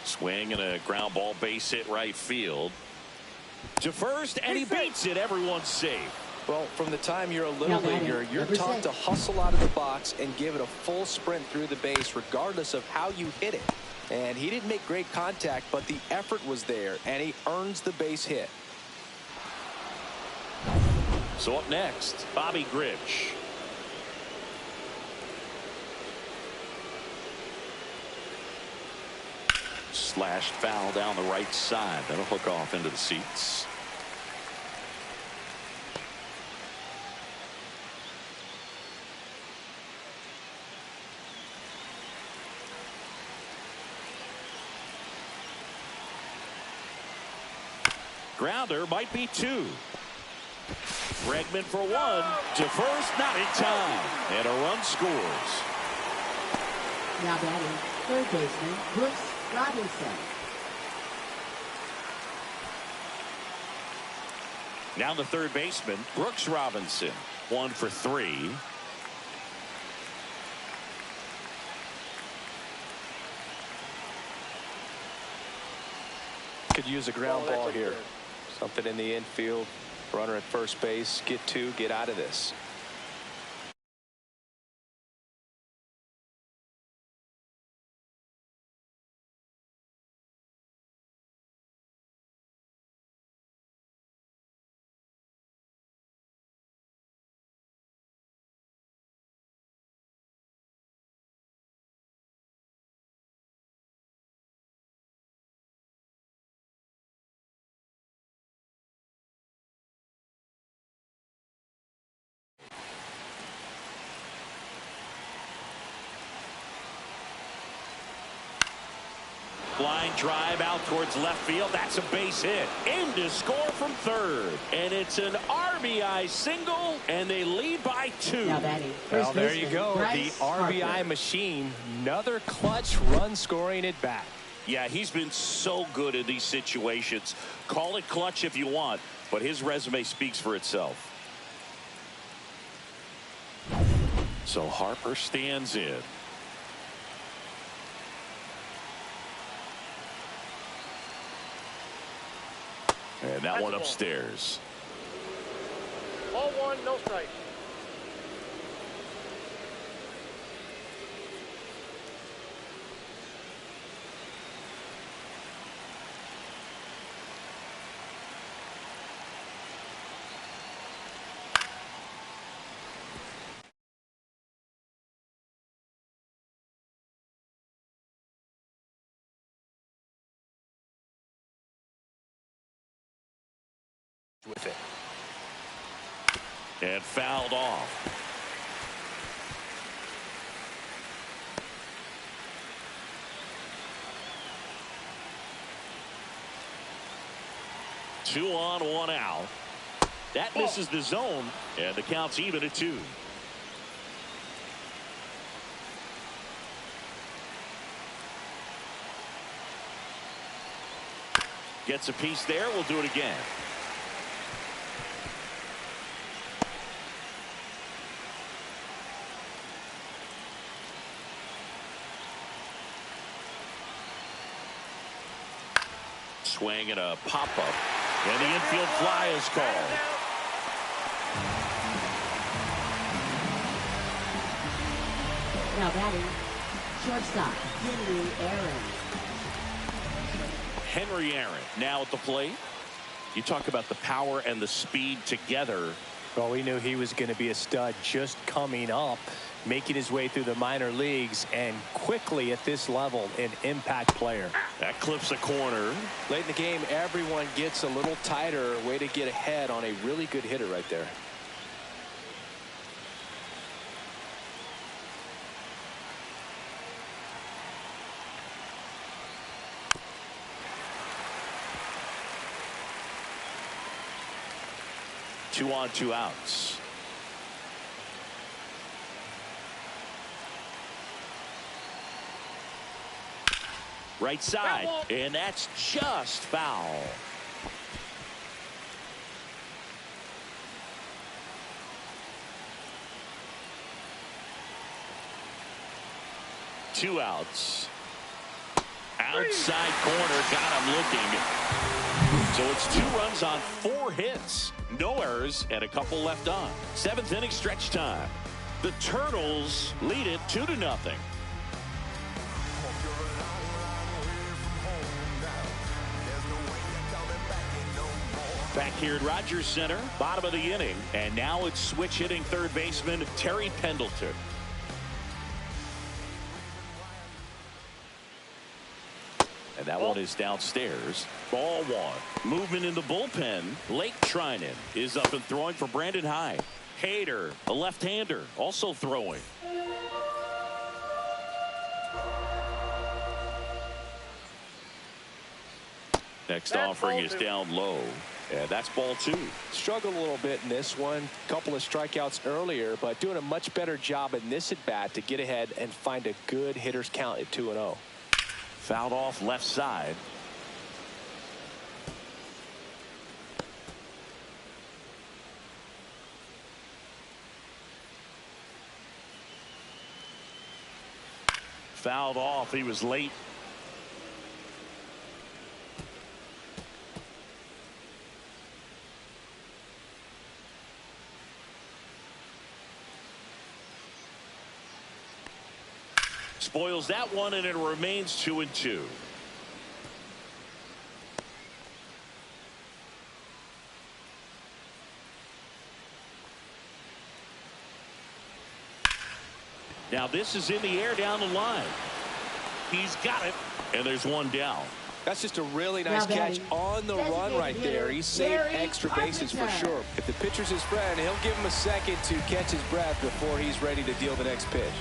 Swing and a ground ball, base hit right field. To first, and he beats it. Everyone's safe. Well, from the time you're a little leaguer, you're taught to hustle out of the box and give it a full sprint through the base regardless of how you hit it. And he didn't make great contact, but the effort was there, and he earns the base hit. So up next, Bobby Grich. Slashed foul down the right side. That'll hook off into the seats. Grounder might be 2. Bregman for 1. To first, not in time. And a run scores. Now batting, third baseman, Brooks Robinson. Now the third baseman, Brooks Robinson. 1 for 3. Could use a ground ball here. Something in the infield. Runner at first base. Get 2. Get out of this. Line drive out towards left field. That's a base hit. In to score from third. And it's an RBI single, and they lead by 2. Now batting, Well, first there you baseman, go. Bryce The RBI Harper. machine. Another clutch run scoring at bat. Yeah, he's been so good in these situations. Call it clutch if you want, but his resume speaks for itself. So Harper stands in. And that one upstairs. Ball 1, no strike. With it. And fouled off. Two on, 1 out. That misses the zone, and the count's even at 2. Gets a piece there. We'll do it again. Swing and a pop-up. And the infield fly is called. Now batting, shortstop, Henry Aaron. Henry Aaron now at the plate. You talk about the power and the speed together. Well, we knew he was going to be a stud just coming up, making his way through the minor leagues, and quickly at this level, an impact player. That clips a corner. Late in the game, everyone gets a little tighter. Way to get ahead on a really good hitter right there. 2 on 2 outs. Right side, and that's just foul. Two outs. Outside corner, got him looking. So it's 2 runs on 4 hits. No errors and a couple left on. 7th inning stretch time. The Turtles lead it 2-0. Back here at Rogers Center, bottom of the inning. And now it's switch hitting third baseman Terry Pendleton. And that one is downstairs. Ball 1. Movement in the bullpen. Lake Trinan is up and throwing for Brandon High. Hader, a left-hander, also throwing. Next offering is down low. And that's ball 2. Struggled a little bit in this one. Couple of strikeouts earlier, but doing a much better job in this at bat to get ahead and find a good hitter's count at 2-0. Fouled off left side. Fouled off. He was late. Spoils that one, and it remains 2-2. Now this is in the air down the line. He's got it, and there's one down. That's just a really nice catch on the run right there. He saved extra bases for sure. If the pitcher's his friend, he'll give him a second to catch his breath before he's ready to deal the next pitch.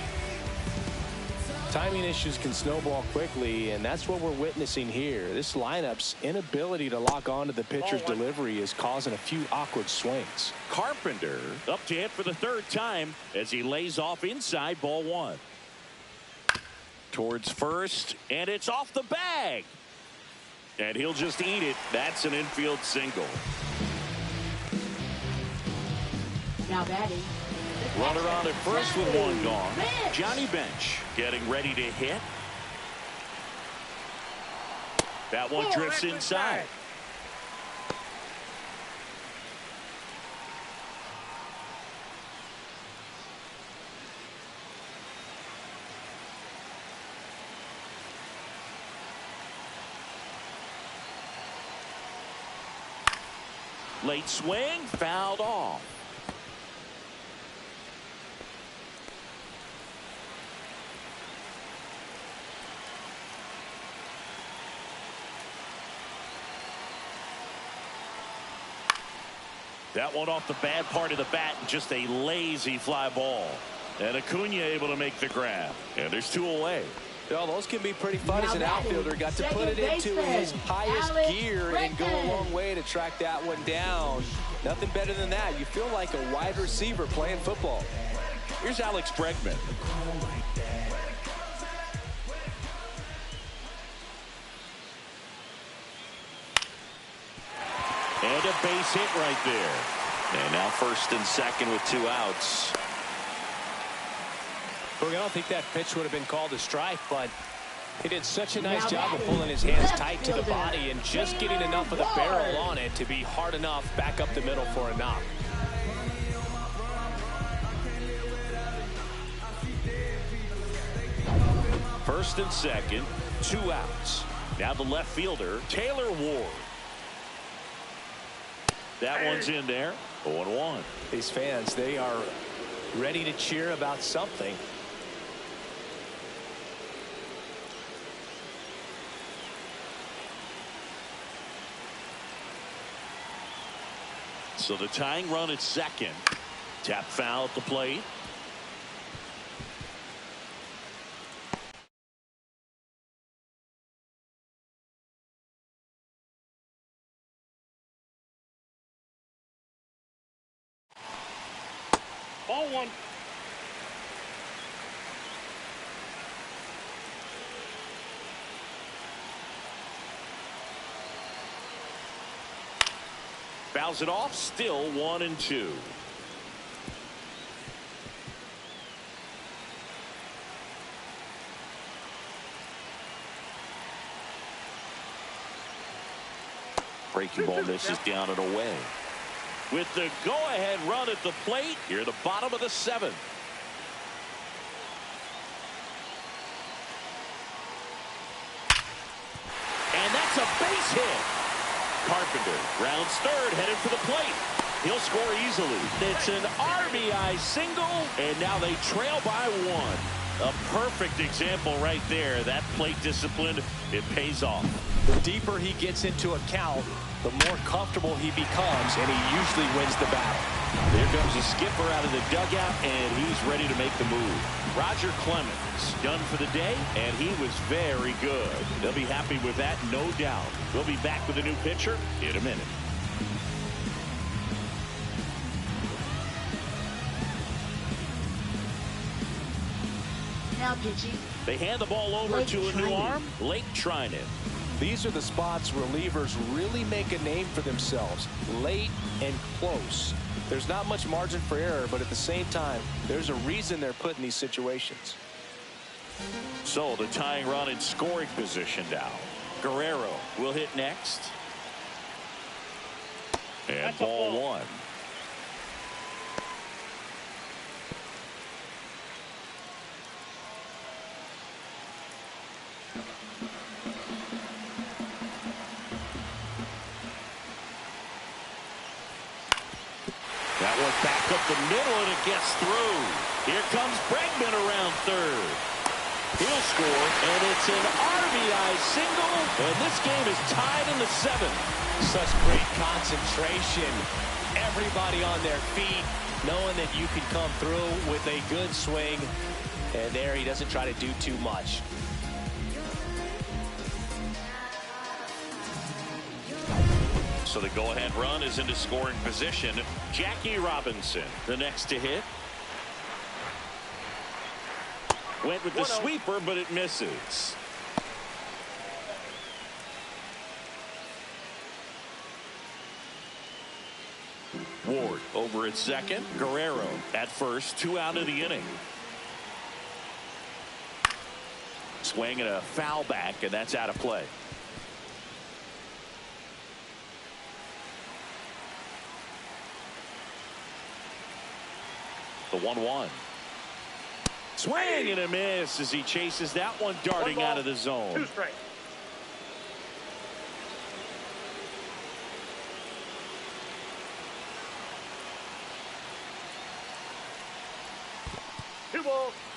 Timing issues can snowball quickly, and that's what we're witnessing here. This lineup's inability to lock onto the pitcher's delivery is causing a few awkward swings. Carpenter up to hit for the 3rd time as he lays off inside ball 1. Towards first, and it's off the bag. And he'll just eat it. That's an infield single. Now batting. Runner on at first with 1 gone. Johnny Bench getting ready to hit. That one drifts inside. Late swing, fouled off. That one off the bad part of the bat, just a lazy fly ball. And Acuna able to make the grab. And there's 2 away. Well, those can be pretty fun as an outfielder. Got to put it into his highest gear and go a long way to track that one down. Nothing better than that. You feel like a wide receiver playing football. Here's Alex Bregman. And a base hit right there. And now 1st and 2nd with 2 outs. I don't think that pitch would have been called a strike, but he did such a nice job of pulling his hands tight to the body and just getting enough of the barrel on it to be hard enough back up the middle for a knock. First and 2nd, 2 outs. Now the left fielder, Taylor Ward. That one's in there. 0-1. These fans, they are ready to cheer about something. So the tying run at 2nd. Tap foul at the plate. one. Fouls it off, still 1-2. Breaking ball misses down and away. With the go-ahead run at the plate, here at the bottom of the 7th. And that's a base hit. Carpenter rounds third, headed for the plate. He'll score easily. It's an RBI single, and now they trail by 1. A perfect example right there. That plate discipline, it pays off. The deeper he gets into a count, the more comfortable he becomes, and he usually wins the battle. There comes a skipper out of the dugout, and he's ready to make the move. Roger Clemens done for the day, and he was very good. They'll be happy with that, no doubt. We'll be back with a new pitcher in a minute. Now pitching. They hand the ball over to a new arm, Lake Trinan. These are the spots relievers really make a name for themselves, late and close. There's not much margin for error, but at the same time, there's a reason they're put in these situations. So the tying run in scoring position now. Guerrero will hit next. And That's ball 1. That one back up the middle, and it gets through. Here comes Bregman around third. He'll score, and it's an RBI single, and this game is tied in the 7th. Such great concentration. Everybody on their feet, knowing that you can come through with a good swing, and there he doesn't try to do too much. So the go-ahead run is into scoring position. Jackie Robinson, the next to hit. Went with the sweeper, but it misses. Ward over at second. Guerrero at first. 2 out of the inning. Swing and a foul back, and that's out of play. The 1-1. Swing and a miss as he chases that one darting out of the zone. 2 straight.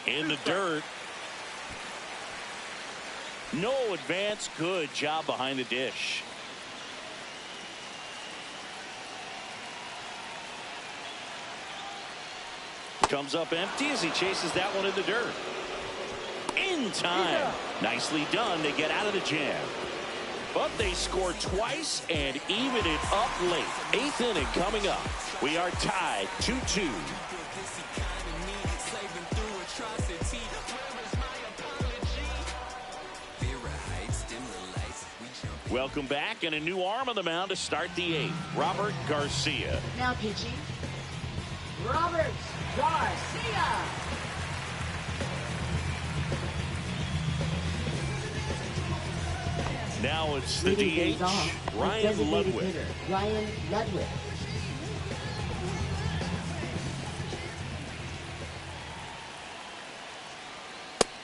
In the dirt. No advance. Good job behind the dish. Comes up empty as he chases that one in the dirt. In time. Nicely done to get out of the jam. But they score twice and even it up late. 8th inning coming up. We are tied 2-2. Welcome back, and a new arm on the mound to start the 8th. Robert Garcia. Now pitching. Robert Garcia. Now it's the Leading things DH, off, Ryan designated Ludwig. hitter, Ryan Ludwig.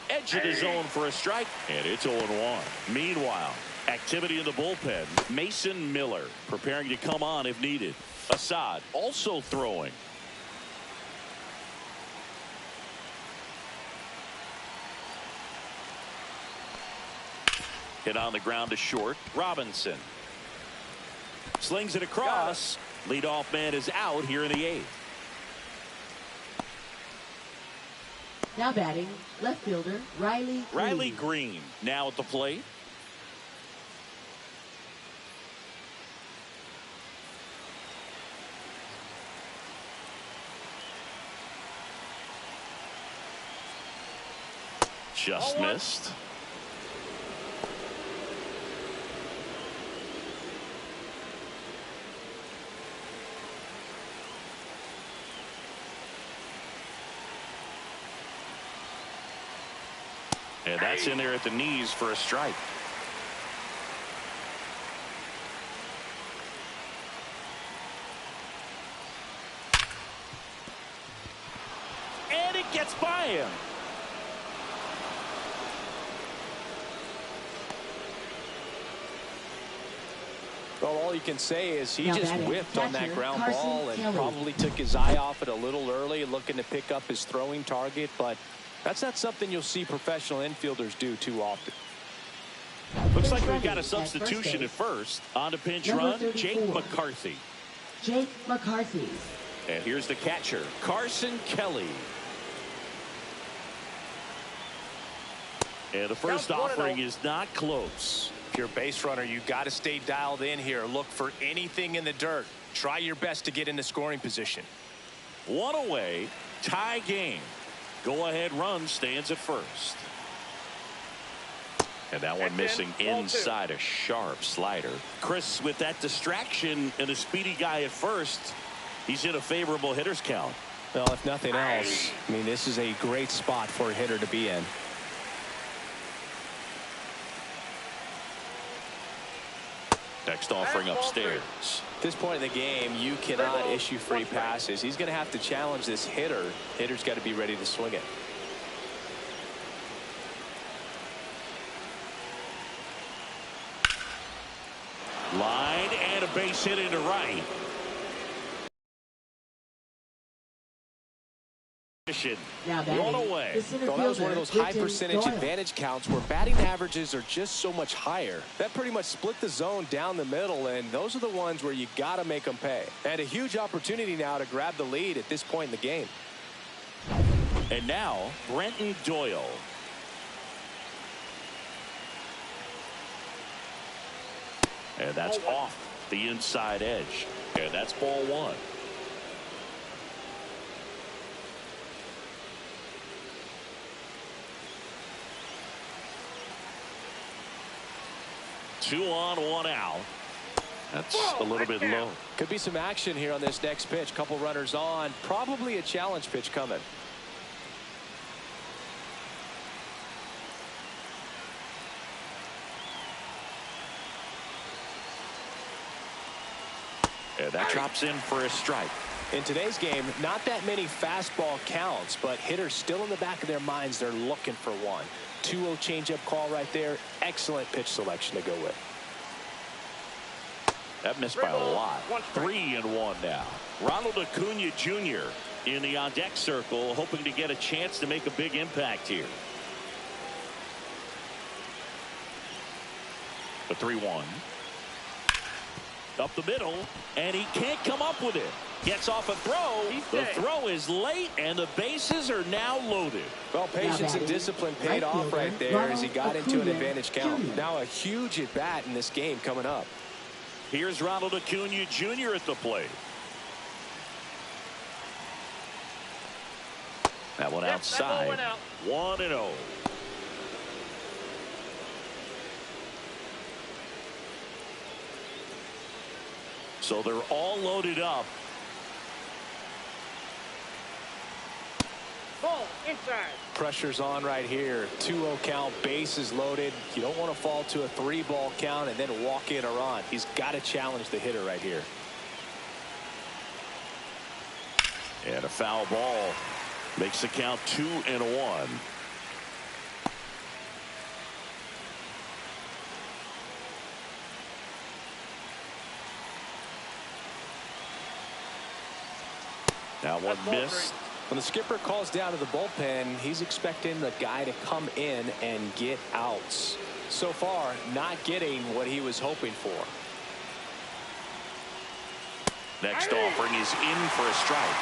Edge of the zone for a strike, and it's 0-1. Meanwhile, activity in the bullpen. Mason Miller preparing to come on if needed. Assad also throwing. Hit on the ground to short. Robinson slings it across. Leadoff man is out here in the 8th. Now batting, left fielder Riley Green now at the plate. Just Ball one. missed. And that's in there at the knees for a strike. And it gets by him. Well, all you can say is he Now just batting, whiffed on that catcher, ground Carson ball and Kelly. probably took his eye off it a little early, looking to pick up his throwing target. But that's not something you'll see professional infielders do too often. Looks like we've got a substitution at first. On to pinch Number run, 34. Jake McCarthy. Jake McCarthy. And here's the catcher, Carson Kelly. And the first Counts 1-0. offering is not close. If you're a base runner, you got to stay dialed in here. Look for anything in the dirt. Try your best to get into scoring position. One away, tie game. Go-ahead run stands at first. And that one That's missing in. Ball two. inside a sharp slider. Chris, with that distraction and a speedy guy at first, he's in a favorable hitter's count. Well, if nothing else, I mean, this is a great spot for a hitter to be in. Next offering upstairs. At this point in the game, you cannot issue free passes. He's going to have to challenge this hitter. Hitter's got to be ready to swing it. Line and a base hit into right. Now One batting, away. the center Well, that was one of fielder, those high Quinton percentage Doyle. advantage counts where batting averages are just so much higher. That pretty much split the zone down the middle, and those are the ones where you got to make them pay. And a huge opportunity now to grab the lead at this point in the game. And now, Brenton Doyle. And that's off the inside edge. And that's ball one. Two on, one out. That's a little bit low. Could be some action here on this next pitch. Couple runners on. Probably a challenge pitch coming. And that drops in for a strike. In today's game, not that many fastball counts, but hitters still in the back of their minds, they're looking for one. 2-0 changeup call right there. Excellent pitch selection to go with. That missed by a lot. 3-1 now. Ronald Acuna Jr. in the on-deck circle, hoping to get a chance to make a big impact here. The 3-1. Up the middle, and he can't come up with it. Gets off a throw. The throw is late, and the bases are now loaded. Well, patience and discipline paid off right there as he got into an advantage count. Now a huge at-bat in this game coming up. Here's Ronald Acuna Jr. at the plate. That one outside. 1-0. So they're all loaded up. Ball inside. Pressure's on right here. 2-0 count, bases loaded. You don't want to fall to a 3-ball count and then walk in or on. He's got to challenge the hitter right here. And a foul ball makes the count 2-1. Now one missed. When the skipper calls down to the bullpen, he's expecting the guy to come in and get outs. So far, not getting what he was hoping for. Next offering is in for a strike.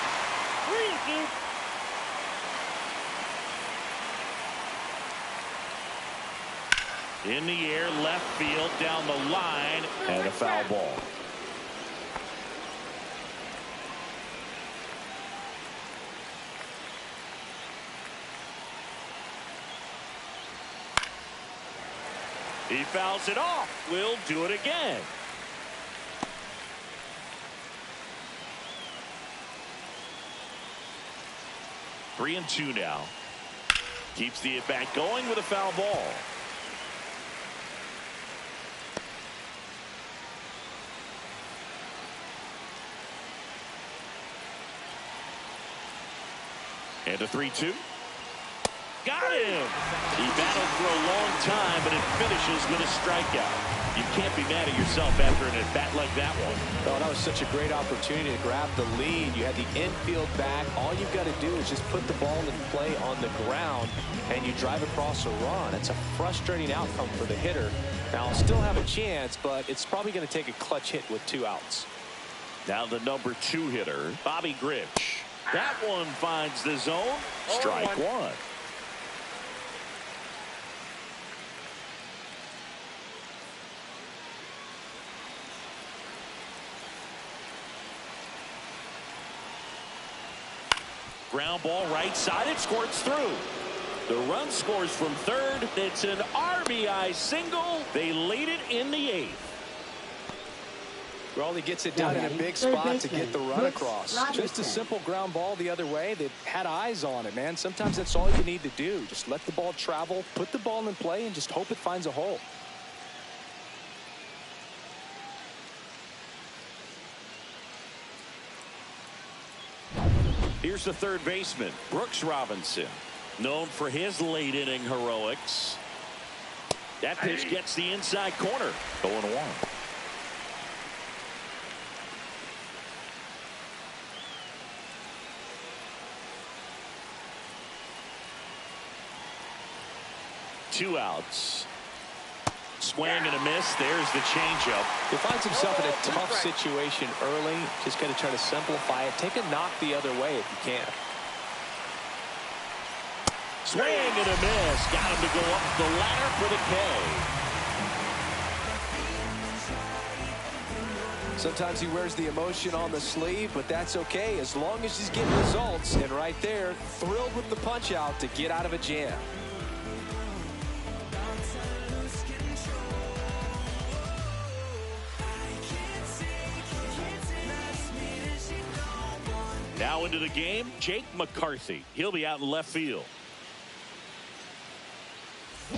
In the air, left field, down the line, and a foul ball. He fouls it off. We'll do it again. Three and two now. Keeps the at-bat going with a foul ball. And a 3-2. Got him. He battled for a long time, but it finishes with a strikeout. You can't be mad at yourself after an at-bat like that one. Oh, that was such a great opportunity to grab the lead. You had the infield back. All you've got to do is just put the ball in play on the ground, and you drive across a run. It's a frustrating outcome for the hitter. Now, still have a chance, but it's probably going to take a clutch hit with 2 outs. Now the number 2 hitter, Bobby Grich. That one finds the zone. Strike one. Ground ball right side. It squirts through. The run scores from third. It's an RBI single. They lead it in the 8th. Well, he gets it down in a big spot to get the run across. Just a simple ground ball the other way. They had eyes on it, man. Sometimes that's all you need to do. Just let the ball travel, put the ball in play, and just hope it finds a hole. Here's the third baseman, Brooks Robinson, known for his late inning heroics. That pitch gets the inside corner. 0-1. Two outs. Swing and a miss. There's the changeup. He finds himself in a tough situation early. Just got to try to simplify it. Take a knock the other way if you can. Swing and a miss. Got him to go up the ladder for the K. Sometimes he wears the emotion on the sleeve, but that's okay as long as he's getting results. And right there, thrilled with the punch out to get out of a jam. Now into the game, Jake McCarthy. He'll be out in left field.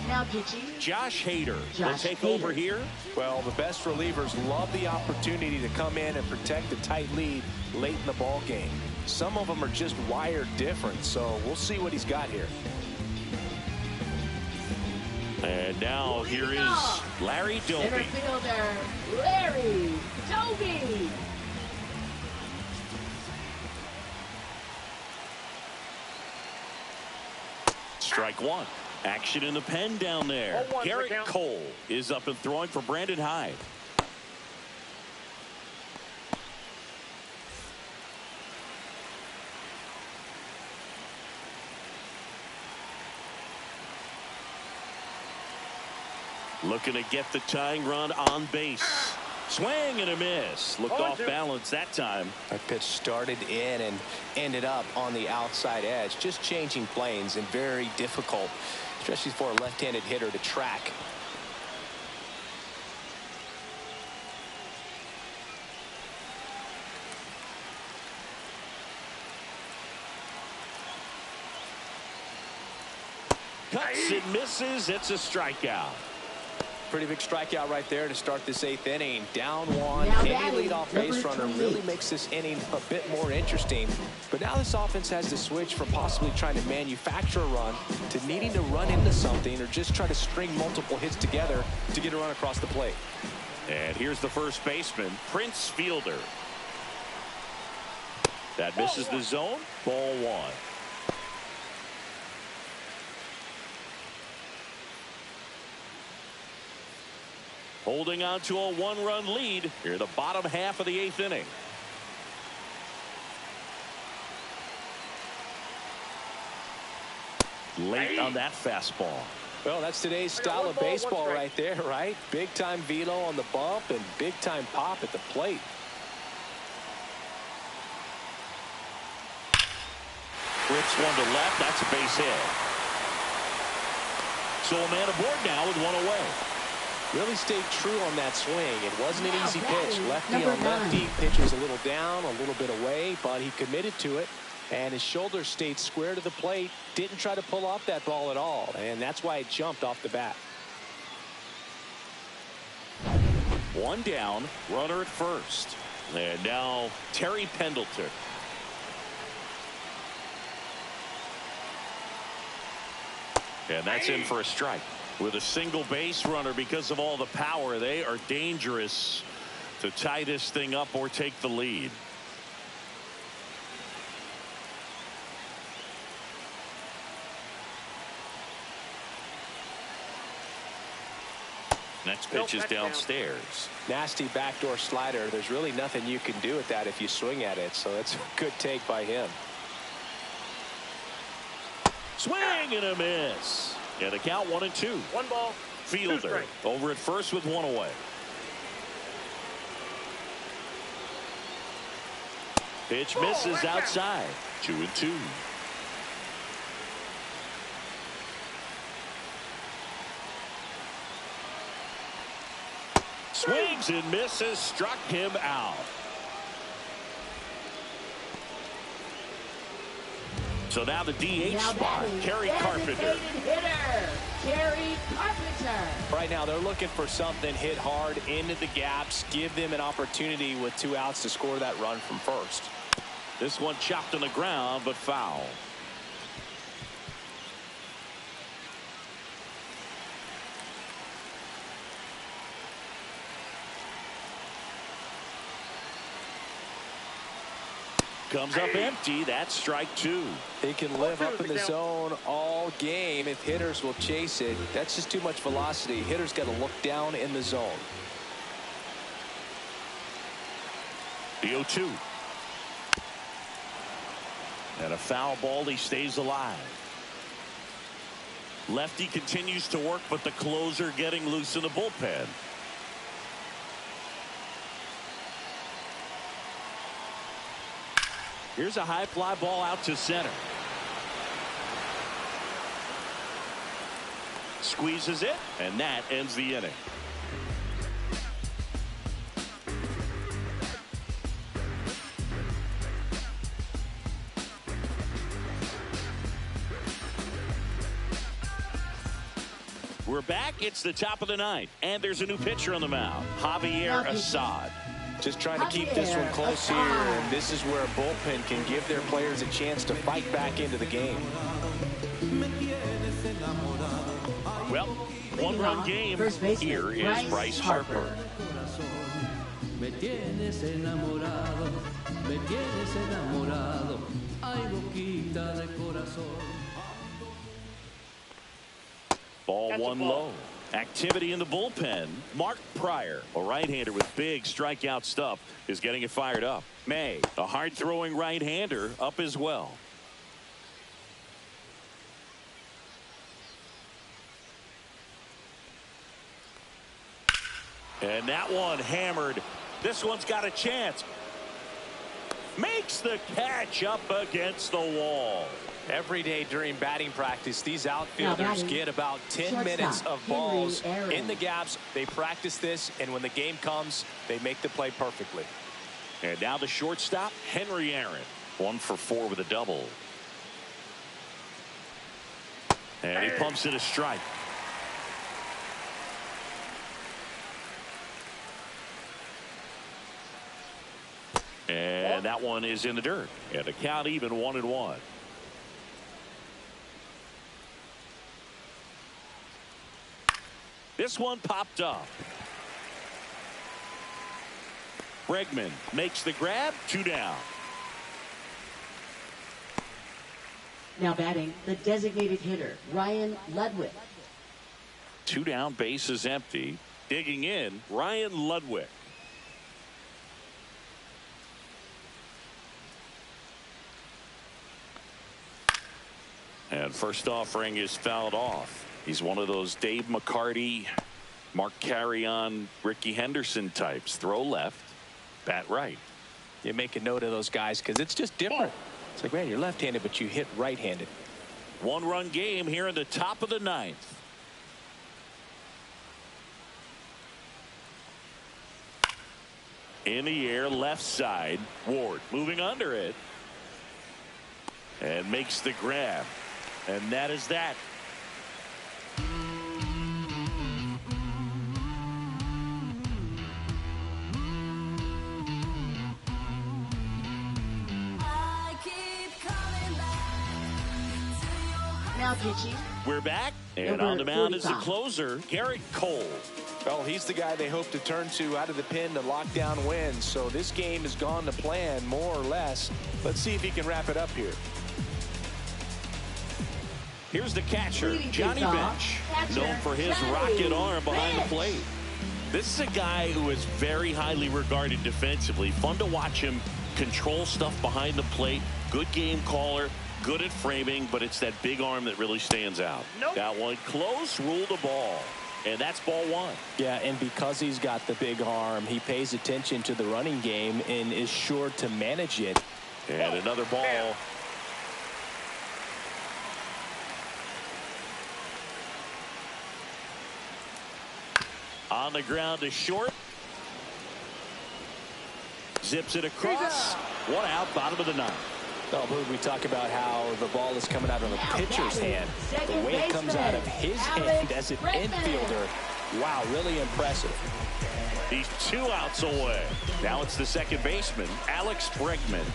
Now pitching, Josh Hader will take over here. Well, the best relievers love the opportunity to come in and protect a tight lead late in the ball game. Some of them are just wired different, so we'll see what he's got here. And now here is Larry Doby. Center fielder, Larry Doby. Strike one. Action in the pen down there. Garrett Cole is up and throwing for Brandon Hyde. Looking to get the tying run on base. Swing and a miss. Looked off balance that time. That pitch started in and ended up on the outside edge. Just changing planes and very difficult, especially for a left-handed hitter to track. Cuts and misses. It's a strikeout. Pretty big strikeout right there to start this 8th inning. Down one. Any leadoff base runner really makes this inning a bit more interesting. But now this offense has to switch from possibly trying to manufacture a run to needing to run into something or just try to string multiple hits together to get a run across the plate. And here's the first baseman, Prince Fielder. That misses the zone. Ball one. Holding on to a one-run lead here the bottom half of the 8th inning. Late on that fastball. Well, that's today's style of baseball right there, right? Big-time velo on the bump and big-time pop at the plate. Rips one to left. That's a base hit. So a man aboard now with one away. Really stayed true on that swing. It wasn't an easy pitch. Lefty Number on lefty. 9. Pitch was a little down, a little bit away, but he committed to it. And his shoulder stayed square to the plate. Didn't try to pull off that ball at all. And that's why it jumped off the bat. One down, runner at first. And now Terry Pendleton. And that's in for a strike. With a single base runner, because of all the power, they are dangerous to tie this thing up or take the lead. Next pitch is downstairs. Nasty backdoor slider. There's really nothing you can do with that if you swing at it. So that's a good take by him. Swing and a miss. And a count 1-2. 1 ball. Fielder over at first with 1 away. Pitch misses outside. 2-2. Swings and misses. Struck him out. So now the DH spot. Kerry Carpenter. Kerry Carpenter. Right now they're looking for something, hit hard into the gaps, give them an opportunity with 2 outs to score that run from first. This one chopped on the ground, but foul. Comes up empty. That's strike 2. He can live up in the zone all game if hitters will chase it. That's just too much velocity. Hitters got to look down in the zone. The 0-2. And a foul ball. He stays alive. Lefty continues to work, but the closer getting loose in the bullpen. Here's a high fly ball out to center. Squeezes it, and that ends the inning. We're back. It's the top of the 9th, and there's a new pitcher on the mound, Javier Assad. Just trying to keep this one close here, and this is where a bullpen can give their players a chance to fight back into the game. Well, 1-run game. Here is Bryce Harper. Ball 1 low. Activity in the bullpen. Mark Pryor, a right-hander with big strikeout stuff, is getting it fired up. May, a hard-throwing right-hander, up as well. And that one hammered. This one's got a chance. Makes the catch up against the wall. Every day during batting practice, these outfielders get about 10 minutes of balls in the gaps. They practice this, and when the game comes, they make the play perfectly. And now the shortstop, Henry Aaron. 1 for 4 with a double. And he pumps in a strike. And that one is in the dirt. And the count even 1-1. This one popped up. Bregman makes the grab. 2 down. Now batting, the designated hitter, Ryan Ludwig. 2 down, base is empty. Digging in, Ryan Ludwig. And first offering is fouled off. He's one of those Dave McCarty, Mark Carrion, Ricky Henderson types. Throw left, bat right. You make a note of those guys because it's just different. It's like, man, you're left-handed, but you hit right-handed. 1-run game here in the top of the 9th. In the air, left side. Ward moving under it. And makes the grab. And that is that. Now pitching. We're back. And Number on the mound is the 45. closer, Garrett Cole. Well, he's the guy they hope to turn to out of the pen to lock down wins. So this game has gone to plan, more or less. Let's see if he can wrap it up here. Here's the catcher, Leading Johnny things Bench, off, catcher, known for his Johnny rocket arm behind Bench. the plate. This is a guy who is very highly regarded defensively. Fun to watch him control stuff behind the plate. Good game caller, good at framing, but it's that big arm that really stands out. Nope. Got one close, rule the ball. And that's ball one. Yeah, and because he's got the big arm, he pays attention to the running game and is sure to manage it. And another ball. On the ground to short. Zips it across. One out, bottom of the ninth. Oh, Boog, we talk about how the ball is coming out of a pitcher's hand. The way it comes out of his hand as an infielder. Wow, really impressive. He's 2 outs away. Now it's the second baseman, Alex Bregman.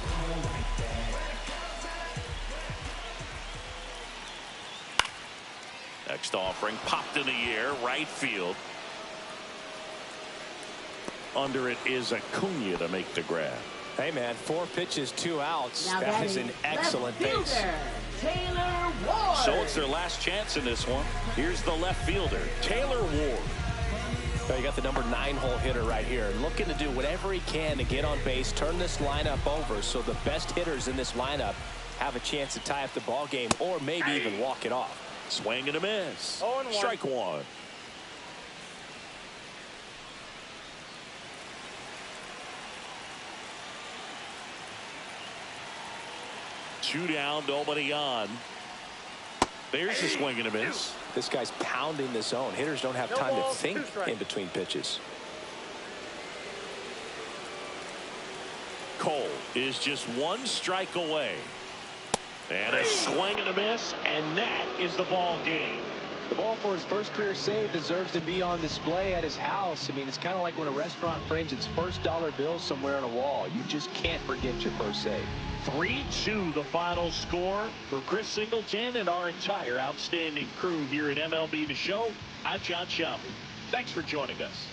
Next offering, popped in the air, right field. Under it is Acuna to make the grab. Hey, man, 4 pitches, 2 outs. Now That is batting, an excellent left base. fielder, Taylor Ward. So it's their last chance in this one. Here's the left fielder, Taylor Ward. Oh, you got the number 9 hole hitter right here, looking to do whatever he can to get on base, turn this lineup over so the best hitters in this lineup have a chance to tie up the ball game or maybe even walk it off. Swing and a miss. 0-1. Strike one. Two down, nobody on. There's the swing and a miss. This guy's pounding the zone. Hitters don't have No time ball, to think 2 strikes. in between pitches. Cole is just 1 strike away. And a swing and a miss, and that is the ball game. The ball for his first career save deserves to be on display at his house. I mean, it's kind of like when a restaurant frames its first dollar bill somewhere on a wall. You just can't forget your first save. 3-2 the final score for Chris Singleton and our entire outstanding crew here at MLB The Show. I'm Ncaa. Thanks for joining us.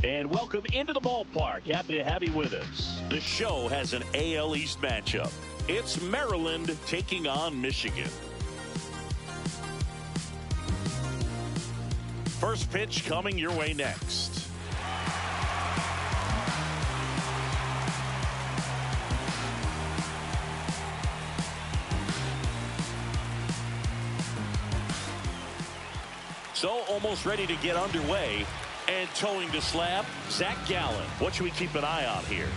And welcome into the ballpark. Happy to have you with us. The show has an AL East matchup. It's Maryland taking on Michigan. First pitch coming your way next. So almost ready to get underway. And towing the slab, Zach Gallen. What should we keep an eye on here?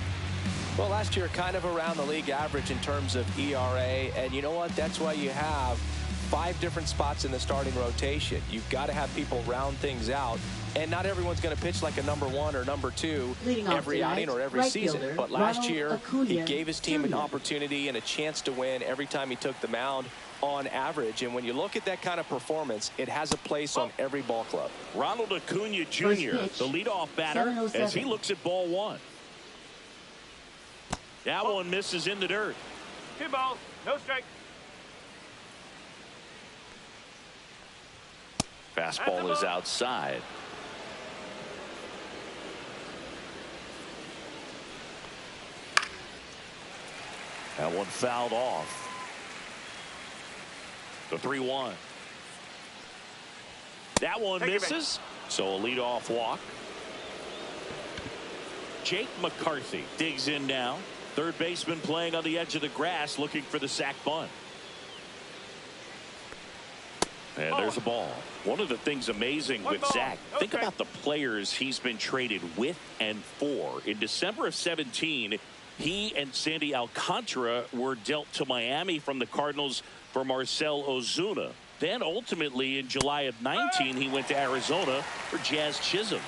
Well, last year kind of around the league average in terms of ERA. And you know what? That's why you have 5 different spots in the starting rotation. You've got to have people round things out. And not everyone's going to pitch like a number 1 or number 2 every outing or every season. But last year, he gave his team an opportunity and a chance to win every time he took the mound on average. And when you look at that kind of performance, it has a place on every ball club. Ronald Acuna Jr., the leadoff batter, as he looks at ball 1. That one misses in the dirt. 2 balls, no strike. Fastball is outside. That one fouled off. The 3-1. That one misses. So a leadoff walk. Jake McCarthy digs in now. Third baseman playing on the edge of the grass looking for the sac bunt. And there's a ball. One of the things amazing with Zach, think about the players he's been traded with and for. In December of 17, he and Sandy Alcantara were dealt to Miami from the Cardinals for Marcell Ozuna. Then ultimately in July of 19, he went to Arizona for Jazz Chisholm.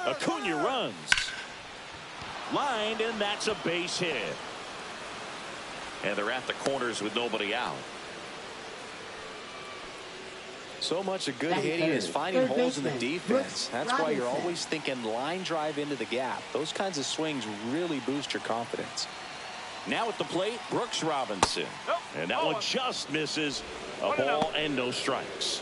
Acuna runs. Lined, and that's a base hit. And they're at the corners with nobody out. So much of good hitting is finding holes in the defense. That's why you're always thinking line drive into the gap. Those kinds of swings really boost your confidence. Now at the plate, Brooks Robinson. And that one just misses. A ball and no strikes.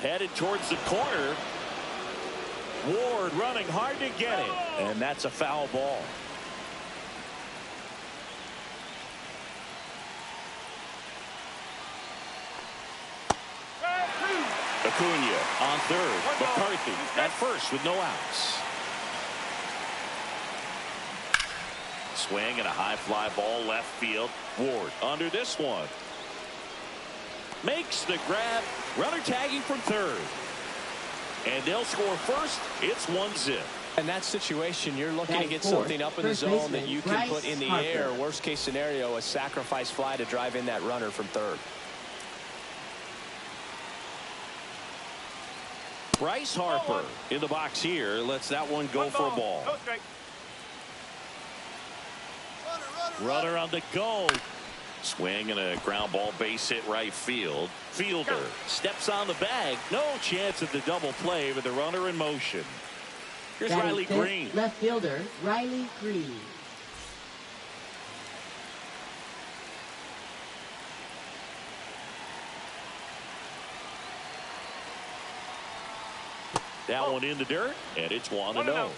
Headed towards the corner. Ward running hard to get it. And that's a foul ball. Acuna on third. McCarthy at first with no outs. Swing and a high fly ball left field. Ward under this one. Makes the grab. Runner tagging from third. And they'll score first. It's 1-0. In that situation, you're looking to get something up in the zone that you can put in the air. Worst case scenario, a sacrifice fly to drive in that runner from third. Bryce Harper in the box here. Lets that one go for a ball. Runner on the go. Swing and a ground ball base hit right field. Fielder steps on the bag. No chance at the double play with the runner in motion. Here's Riley Green. Left fielder, Riley Green. That one in the dirt, and it's 1-0.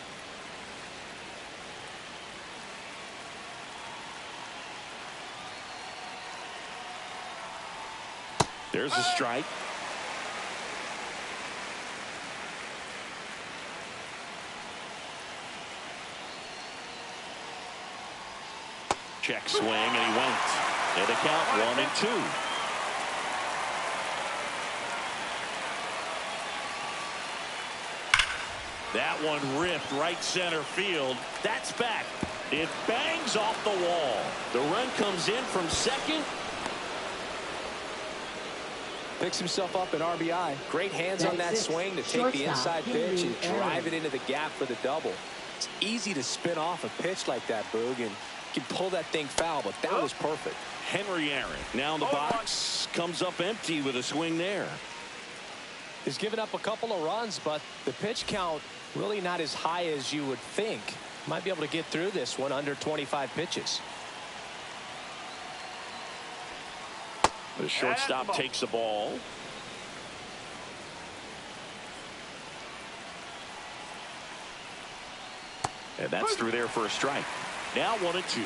There's a strike. Check swing, and he went. And the count 1-2. That one ripped right center field. That's back. It bangs off the wall. The run comes in from second. Picks himself up an RBI. Great hands on that swing to take the inside pitch and drive it into the gap for the double. It's easy to spin off a pitch like that, Boog, and you can pull that thing foul, but that was perfect. Henry Aaron now in the box. Comes up empty with a swing there. He's given up a couple of runs, but the pitch count really not as high as you would think. Might be able to get through this one under 25 pitches. The shortstop takes the ball. And that's through there for a strike. Now 1-2.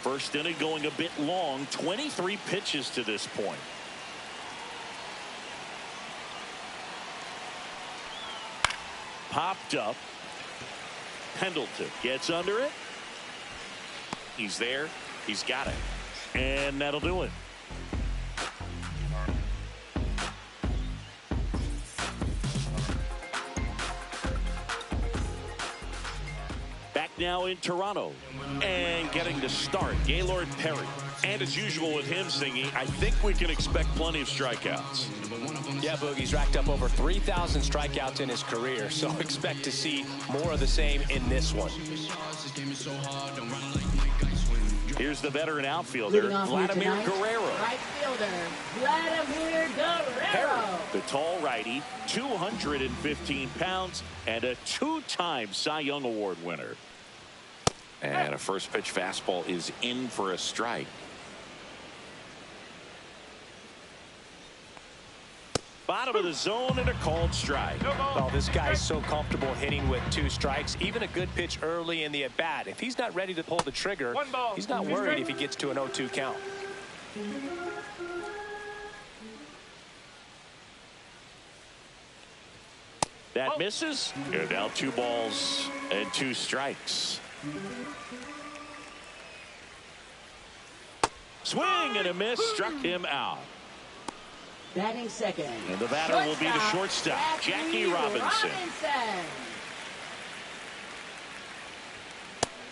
First inning going a bit long. 23 pitches to this point. Popped up. Pendleton gets under it. He's there. He's got it. And that'll do it. Back now in Toronto. And getting to start, Gaylord Perry. And as usual with him singing, I think we can expect plenty of strikeouts. Yeah, Boogie's racked up over 3,000 strikeouts in his career, so expect to see more of the same in this one. Here's the veteran outfielder, Vladimir Guerrero. Right fielder, Vladimir Guerrero. The tall righty, 215 pounds, and a two-time Cy Young Award winner. And a first pitch fastball is in for a strike. Bottom of the zone and a called strike. Well, this guy's so comfortable hitting with 2 strikes. Even a good pitch early in the at-bat. If he's not ready to pull the trigger, he's not worried if he gets to an 0-2 count. That misses. And now 2 balls and 2 strikes. Swing and a miss, struck him out. Batting second. And the batter will be the shortstop, Jackie Robinson.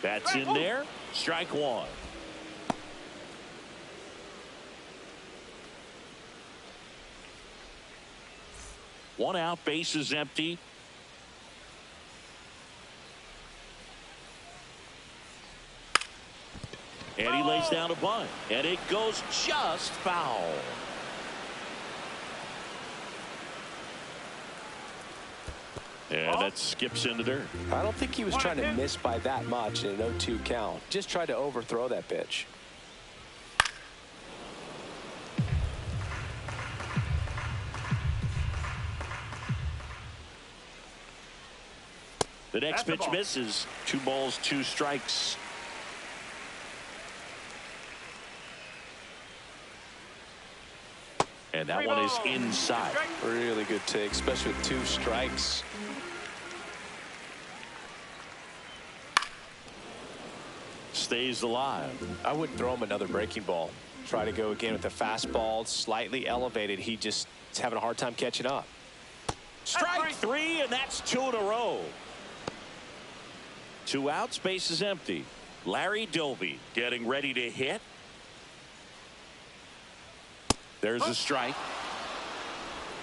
That's in there. Strike 1. One out, base is empty. And he lays down a bunt. And it goes just foul. And that skips into dirt. I don't think he was trying to miss by that much in an 0-2 count. Just tried to overthrow that pitch. The next pitch misses. 2 balls, 2 strikes. And that one is inside. Really good take, especially with 2 strikes. Stays alive. I wouldn't throw him another breaking ball. Try to go again with the fastball, slightly elevated. He just is having a hard time catching up. Strike 3, and that's 2 in a row. 2 outs, base is empty. Larry Doby getting ready to hit. There's a strike.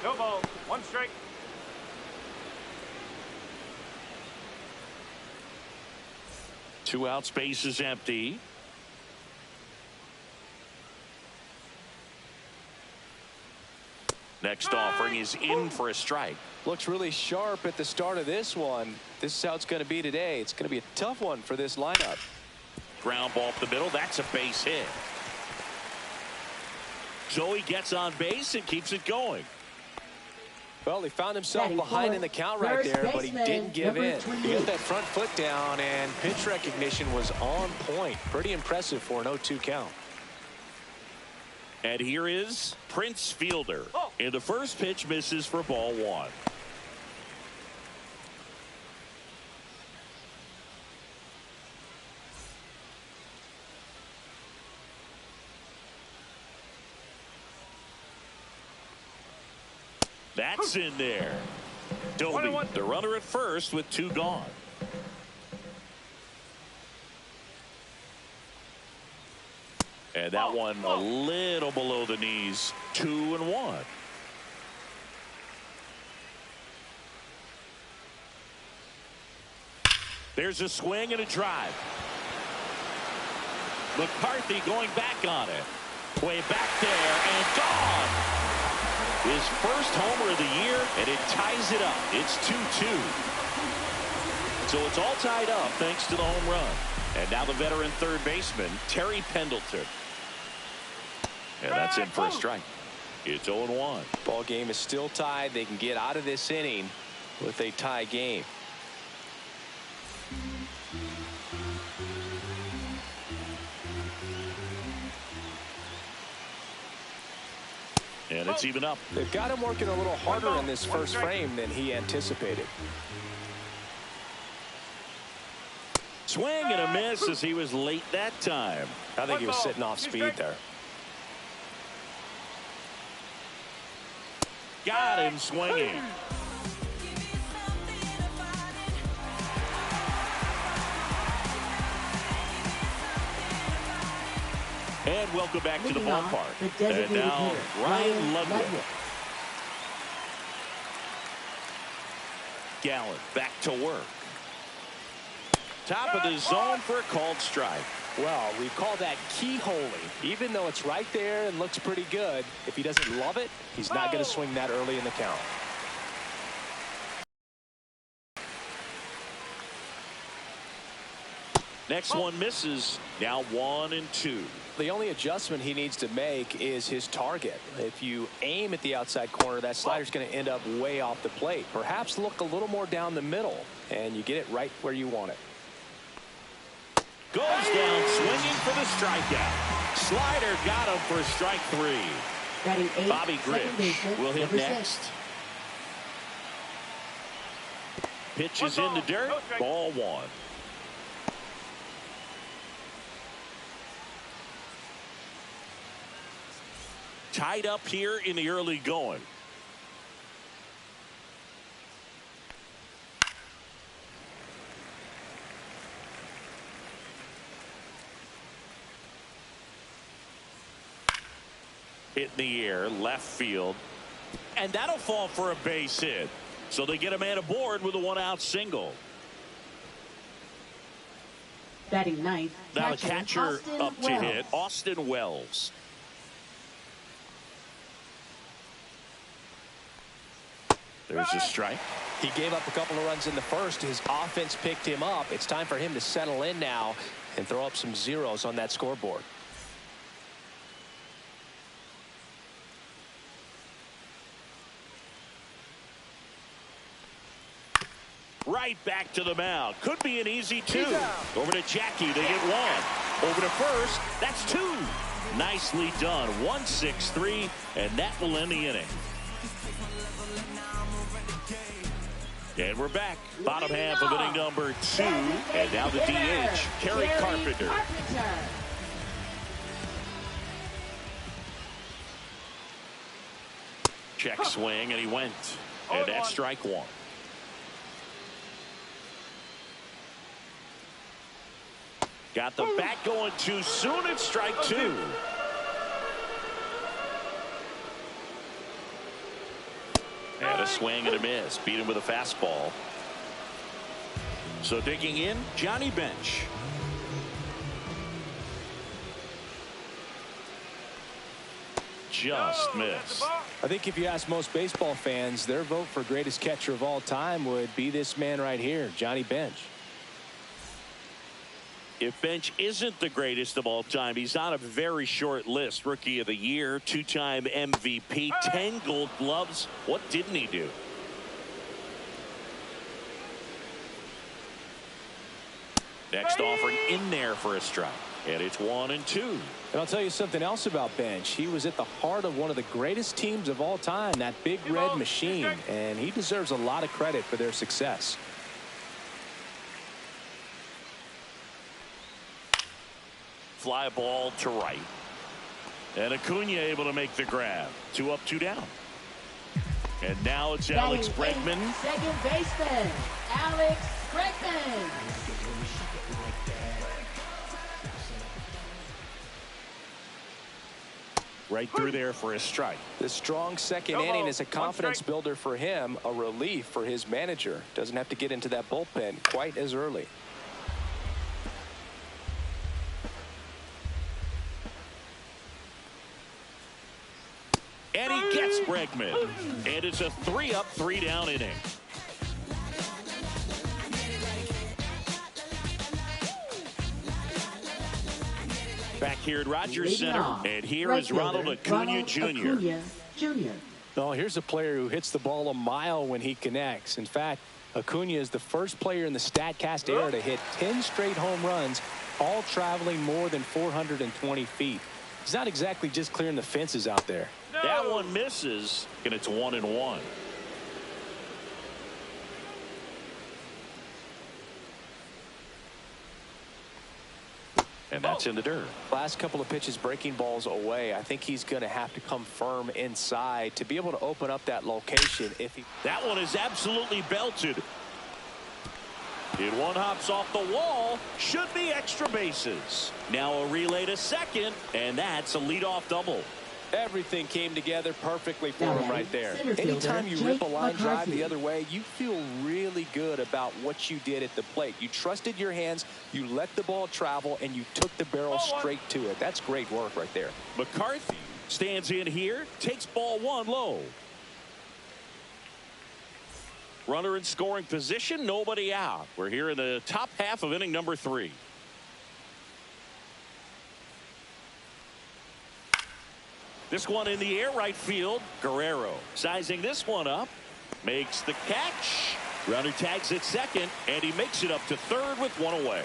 No ball, 1 strike. Two outs, base is empty. Next offering is in for a strike. Looks really sharp at the start of this one. This is how it's going to be today. It's going to be a tough one for this lineup. Ground ball up the middle. That's a base hit. So he gets on base and keeps it going. Well, he found himself behind in the count right there, but he didn't give in. He got that front foot down, and pitch recognition was on point. Pretty impressive for an 0-2 count. And here is Prince Fielder. And the first pitch misses for ball 1. That's in there. Doby, the runner at first with 2 gone. And that one a little below the knees. 2-1. There's a swing and a drive. McCarthy going back on it. Way back there and gone. His first homer of the year, and it ties it up. It's 2-2. So it's all tied up thanks to the home run. And now the veteran third baseman, Terry Pendleton. And that's in for a strike. It's 0-1. Ball game is still tied. They can get out of this inning with a tie game. And it's even up. They've got him working a little harder in this first frame than he anticipated. Swing and a miss as he was late that time. I think he was sitting off speed there. Got him swinging. And welcome back to the ballpark. And now Ryan Ludwig. Gallen back to work. Top of the zone for a called strike. Well, we call that keyholing. Even though it's right there and looks pretty good, if he doesn't love it, he's not going to swing that early in the count. Next one misses. Now 1-2. The only adjustment he needs to make is his target. If you aim at the outside corner, that slider's going to end up way off the plate. Perhaps look a little more down the middle, and you get it right where you want it. Goes down swinging for the strikeout. Slider got him for strike 3. Bobby Grich will hit next. Pitches in the dirt. Ball 1. Tied up here in the early going. Hit in the air, left field. And that'll fall for a base hit. So they get a man aboard with a 1-out single. Batting ninth. Now the catcher up to hit, Austin Wells. There's a strike. He gave up a couple of runs in the first. His offense picked him up. It's time for him to settle in now and throw up some zeros on that scoreboard. Right back to the mound. Could be an easy 2. Over to Jackie. They get 1. Over to first. That's 2. Nicely done. 1-6-3, and that will end the inning. And we're back. Bottom half of inning number 2. And now the DH, Kerry Carpenter. Check swing, and he went. And that's strike 1. Got the bat going too soon. It's strike 2. And a swing and a miss. Beat him with a fastball. So digging in, Johnny Bench. Just missed. I think if you ask most baseball fans, their vote for greatest catcher of all time would be this man right here, Johnny Bench. If Bench isn't the greatest of all time, he's on a very short list. Rookie of the Year, 2-time MVP, 10 Gold Gloves. What didn't he do? Next offering in there for a strike. And it's 1-2. And I'll tell you something else about Bench. He was at the heart of one of the greatest teams of all time, that Big Red Machine. And he deserves a lot of credit for their success. Fly ball to right. And Acuna able to make the grab. 2 up, 2 down. And now it's Alex Bregman. Second baseman, Alex Bregman. Right through there for a strike. The strong second inning is a confidence builder for him, a relief for his manager. Doesn't have to get into that bullpen quite as early. And he gets Bregman. And it's a 3-up, 3-down inning. Back here at Rogers Center, and here is Ronald Acuna Jr. Oh, here's a player who hits the ball a mile when he connects. In fact, Acuna is the first player in the StatCast era to hit 10 straight home runs, all traveling more than 420 feet. He's not exactly just clearing the fences out there. That one misses, and it's 1-1. And that's in the dirt. Last couple of pitches breaking balls away. I think he's going to have to come firm inside to be able to open up that location. That one is absolutely belted. It one hops off the wall. Should be extra bases. Now a relay to second, and that's a leadoff double. Everything came together perfectly for him right there. Anytime you rip a line drive the other way, you feel really good about what you did at the plate. You trusted your hands, you let the ball travel, and you took the barrel straight to it. That's great work right there. McCarthy stands in here, takes ball one low. Runner in scoring position, nobody out. We're here in the top half of inning number 3. This one in the air, right field. Guerrero sizing this one up. Makes the catch. Runner tags at second, and he makes it up to third with one away.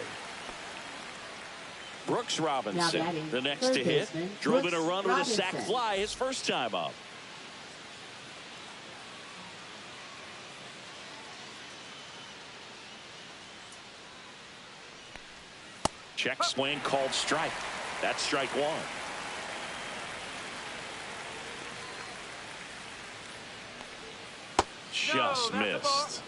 Brooks Robinson, the next to hit. Drove in a run with a sac fly his first time up. Check swing called strike. That's strike one. Just missed.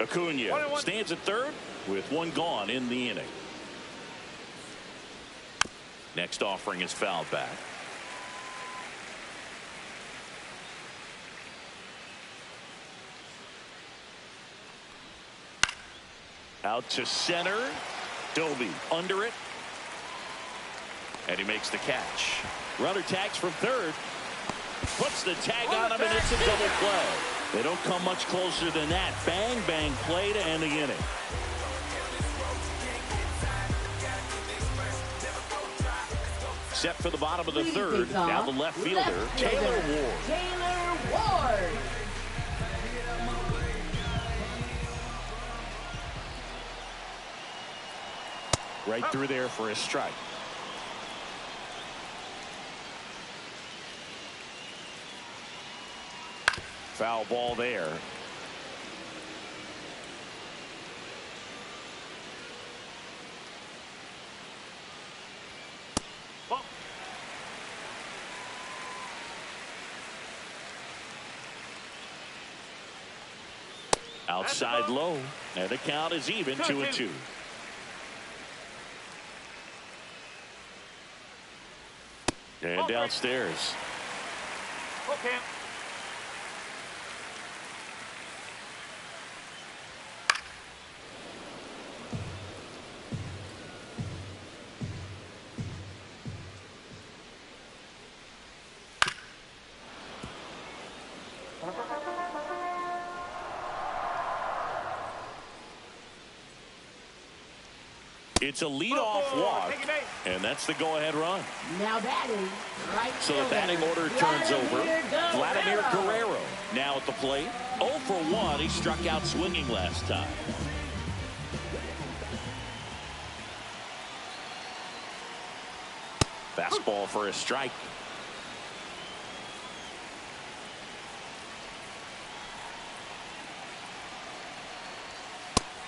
Acuna stands at third with one gone in the inning. Next offering is fouled back. Out to center. Doby under it. And he makes the catch. Runner tags from third. Puts the tag on him, and it's a double play. They don't come much closer than that. Bang, bang play to end the inning. Set for the bottom of the third. Now the left fielder, Taylor Ward. Right through there for a strike. Foul ball there. Outside low, and the count is even 2-2. And downstairs. Okay. It's a leadoff walk, and that's the go-ahead run. Now batting, right. So the batting order turns over. Vladimir Guerrero now at the plate. 0 for 1. He struck out swinging last time. Fastball for a strike.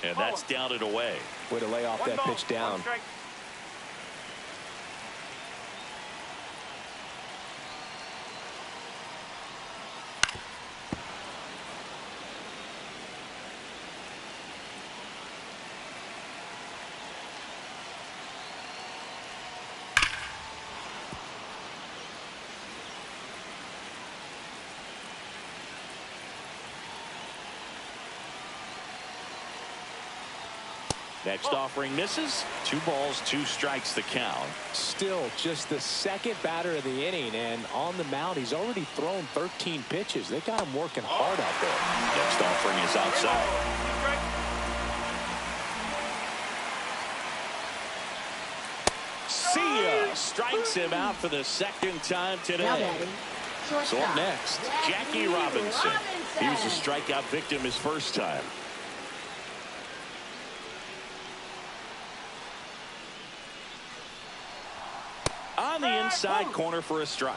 And that's down and away. Way to lay off that pitch down. Next offering misses. 2 balls, 2 strikes the count. Still just the second batter of the inning, and on the mound he's already thrown 13 pitches. They got him working hard out there. Next offering is outside. See ya! Strikes him out for the second time today. So up next, Jackie Robinson. He was a strikeout victim his first time. On the inside corner for a strike.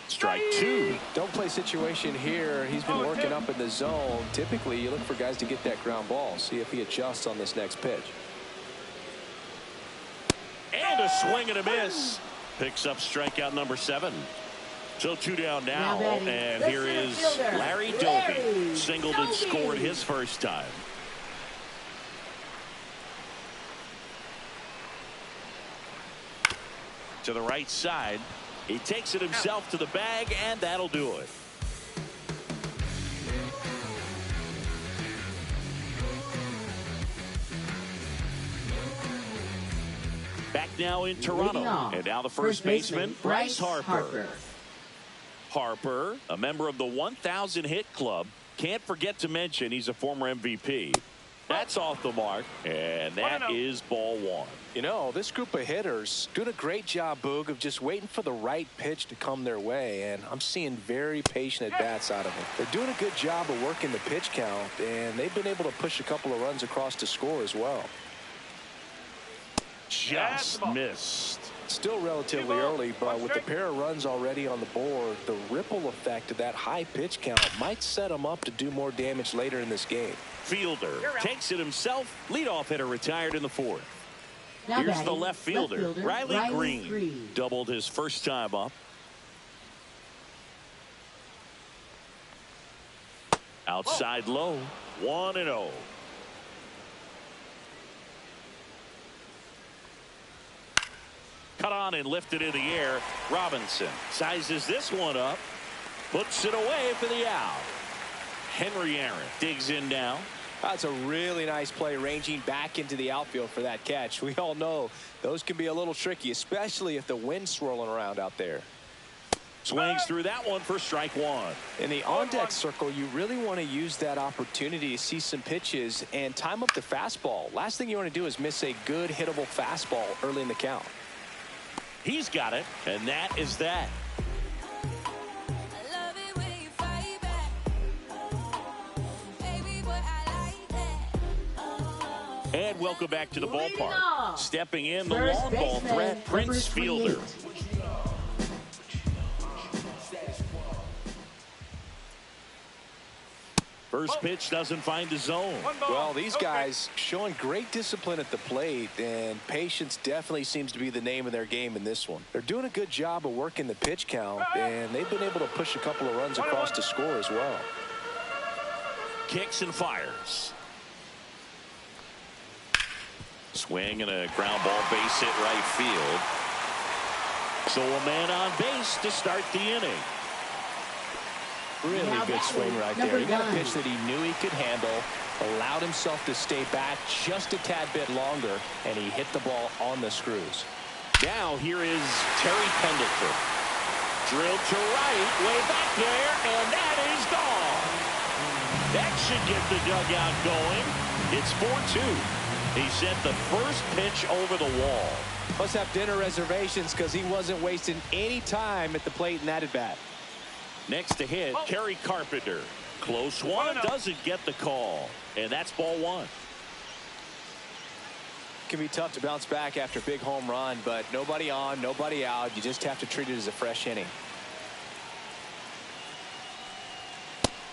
Strike 2. Don't play situation here. He's been working up in the zone. Typically, you look for guys to get that ground ball. See if he adjusts on this next pitch. And a swing and a miss. Picks up strikeout number 7. So 2 down now, and here is Larry Doby. Singled and scored his first time. To the right side. He takes it himself to the bag, and that'll do it. Back now in Toronto, and now the first baseman, Bryce Harper. Harper, a member of the 1,000 hit club. Can't forget to mention he's a former MVP. That's off the mark, and that is ball 1. You know, this group of hitters doing a great job, Boog, of just waiting for the right pitch to come their way, and I'm seeing very patient at-bats out of them. They're doing a good job of working the pitch count, and they've been able to push a couple of runs across to score as well. Just missed. Still relatively early, but with the pair of runs already on the board, the ripple effect of that high pitch count might set them up to do more damage later in this game. Fielder takes it himself. Leadoff hitter retired in the 4th. Here's the left fielder, Riley Green. Doubled his first time up. Outside low, 1-0. Cut on and lifted in the air. Robinson sizes this one up, puts it away for the out. Henry Aaron digs in now. That's a really nice play, ranging back into the outfield for that catch. We all know those can be a little tricky, especially if the wind's swirling around out there. Swings through that one for strike 1. In the on-deck circle, you really want to use that opportunity to see some pitches and time up the fastball. Last thing you want to do is miss a good hittable fastball early in the count. He's got it, and that is that. And welcome back to the ballpark. Stepping in, the long ball threat, Prince Fielder. First pitch doesn't find the zone. Well, these guys showing great discipline at the plate, and patience definitely seems to be the name of their game in this one. They're doing a good job of working the pitch count, and they've been able to push a couple of runs across to score as well. Kicks and fires. Swing and a ground ball, base hit right field. So a man on base to start the inning. Really good swing right there. He got a pitch that he knew he could handle, allowed himself to stay back just a tad bit longer, and he hit the ball on the screws. Now here is Terry Pendleton. Drilled to right, way back there, and that is gone. That should get the dugout going. It's 4-2. He sent the first pitch over the wall. Must have dinner reservations because he wasn't wasting any time at the plate in that at-bat. Next to hit, Kerry Carpenter. Close one, doesn't get the call. And that's ball 1. Can be tough to bounce back after a big home run, but nobody on, nobody out. You just have to treat it as a fresh inning.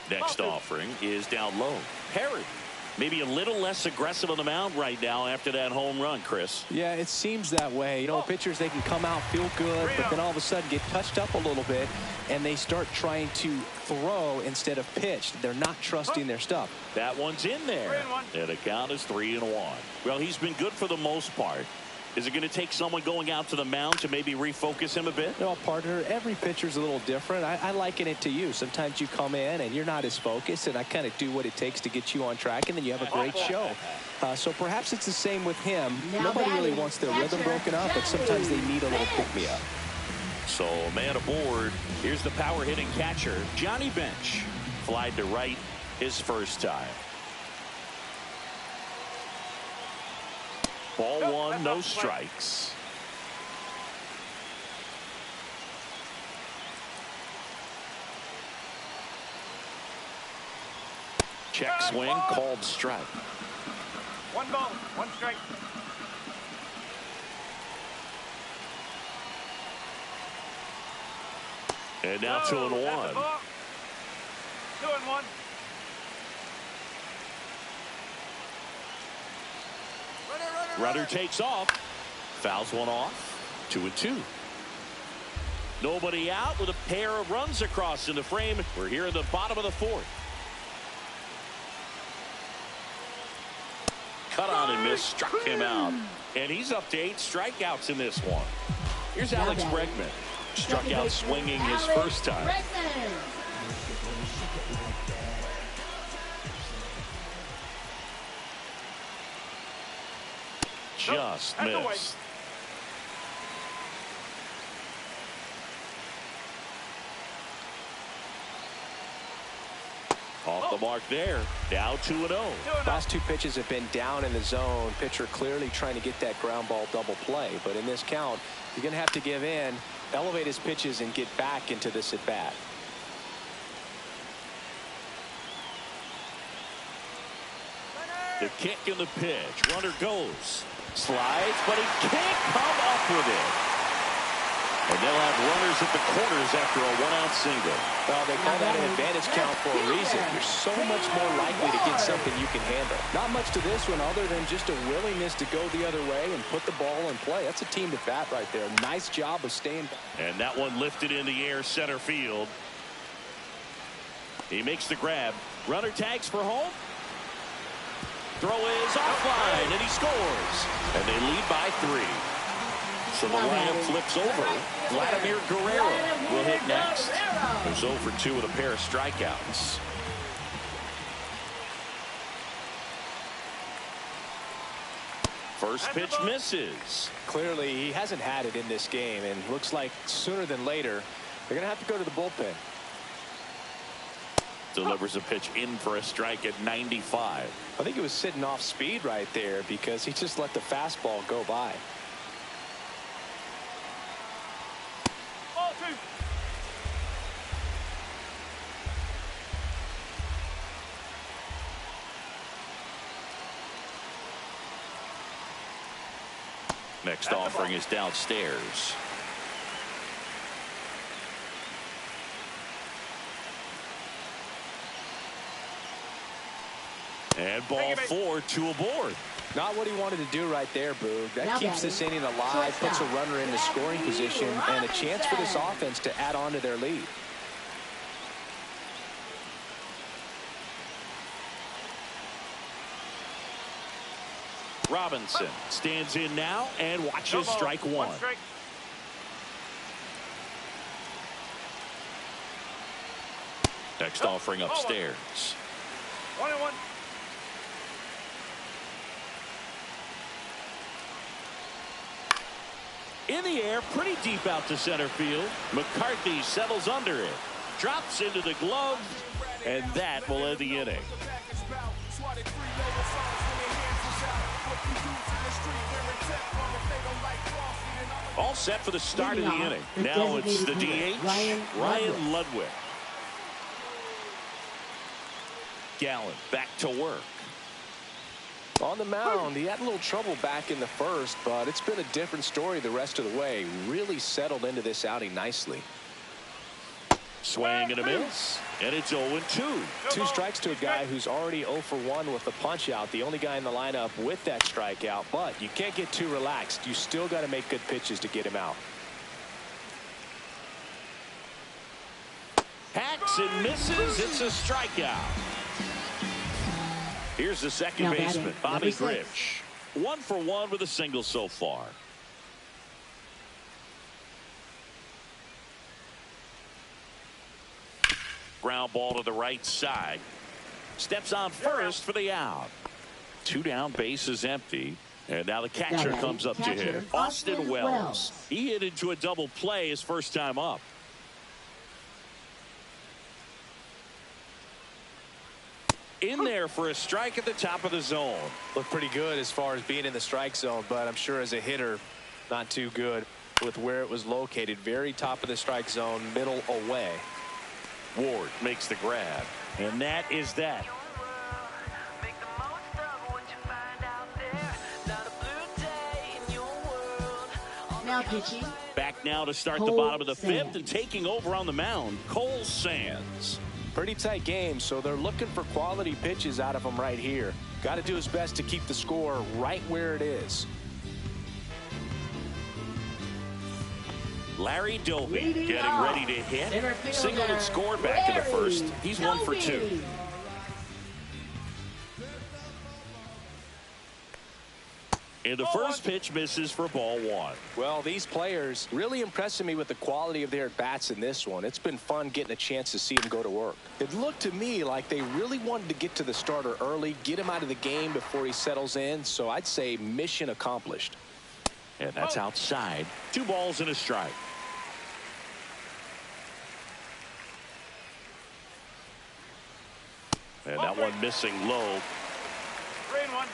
Next offering is down low. Perry. Maybe a little less aggressive on the mound right now after that home run, Chris. Yeah, it seems that way. You know, pitchers, they can come out, feel good, but then all of a sudden get touched up a little bit, and they start trying to throw instead of pitch. They're not trusting their stuff. That one's in there. And the count is 3-1. Well, he's been good for the most part. Is it going to take someone going out to the mound to maybe refocus him a bit? Well, partner, every pitcher's a little different. I liken it to you. Sometimes you come in and you're not as focused, and I kind of do what it takes to get you on track, and then you have a great show. So perhaps it's the same with him. Nobody really wants their rhythm broken up, but sometimes they need a little pick-me-up. So, man aboard. Here's the power-hitting catcher, Johnny Bench. Flied to right his first time. Ball one, no strikes. Check swing, called strike. 1 ball, 1 strike. And now 2-1. 2-1. Runner takes off. Fouls one off. 2-2. Nobody out with a pair of runs across in the frame. We're here in the bottom of the 4th. Cut on and miss. Struck him out. And he's up to 8 strikeouts in this one. Here's Alex Bregman. Struck out swinging his first time. Just missed. Off the mark there. Now 2-0. Last 2 pitches have been down in the zone. Pitcher clearly trying to get that ground ball double play. But in this count, you're going to have to give in, elevate his pitches, and get back into this at bat. The kick and the pitch. Runner goes. Slides, but he can't come up with it. And they'll have runners at the corners after a 1-out single. Well, they call that an advantage count for a reason. You're so much more likely to get something you can handle. Not much to this one other than just a willingness to go the other way and put the ball in play. That's a team at bat right there. Nice job of staying back. And that one lifted in the air, center field. He makes the grab. Runner tags for home. Throw is offline, and he scores. And they lead by 3. So the lineup flips over. Vladimir Guerrero will hit next. There's 0 for 2 with a pair of strikeouts. First pitch misses. Clearly, he hasn't had it in this game, and looks like sooner than later, they're going to have to go to the bullpen. Delivers a pitch in for a strike at 95. I think it was sitting off speed right there because he just let the fastball go by. Ball 2. Next offering is downstairs. And ball 4, 2 aboard. Not what he wanted to do right there, Boog. That keeps this inning alive, puts a runner in the scoring position, and a chance for this offense to add on to their lead. Robinson stands in now and watches strike 1. Next offering upstairs. 1-1. In the air, pretty deep out to center field. McCarthy settles under it. Drops into the glove, and that will end the inning. All set for the start of the inning. Now it's the DH, Ryan Ludwig. Gallen back to work. On the mound, he had a little trouble back in the first, but it's been a different story the rest of the way. Really settled into this outing nicely. Swing and a miss, and it's 0-2. 2 strikes to a guy who's already 0 for 1 with the punch out. The only guy in the lineup with that strikeout, but you can't get too relaxed. You still got to make good pitches to get him out. Hacks and misses. It's a strikeout. Here's the second baseman, Bobby Grich. 1 for 1 with a single so far. Ground ball to the right side. Steps on first for the out. 2 down, base is empty. And now the catcher comes up to hit. Austin Wells. He hit into a double play his first time up. In there for a strike at the top of the zone. Looked pretty good as far as being in the strike zone, but I'm sure as a hitter, not too good with where it was located. Very top of the strike zone, middle away. Ward makes the grab, and that is that. Now pitching. Back now to start the bottom of the 5th and taking over on the mound, Cole Sands. Pretty tight game, so they're looking for quality pitches out of him right here. Got to do his best to keep the score right where it is. Larry Doby getting ready to hit. Singled and scored back in the first. He's 1 for 2. And the first pitch misses for ball 1. Well, these players really impressing me with the quality of their at-bats in this one. It's been fun getting a chance to see them go to work. It looked to me like they really wanted to get to the starter early, get him out of the game before he settles in. So I'd say mission accomplished. And that's outside. 2 balls and a strike. And that one missing low. 3-1.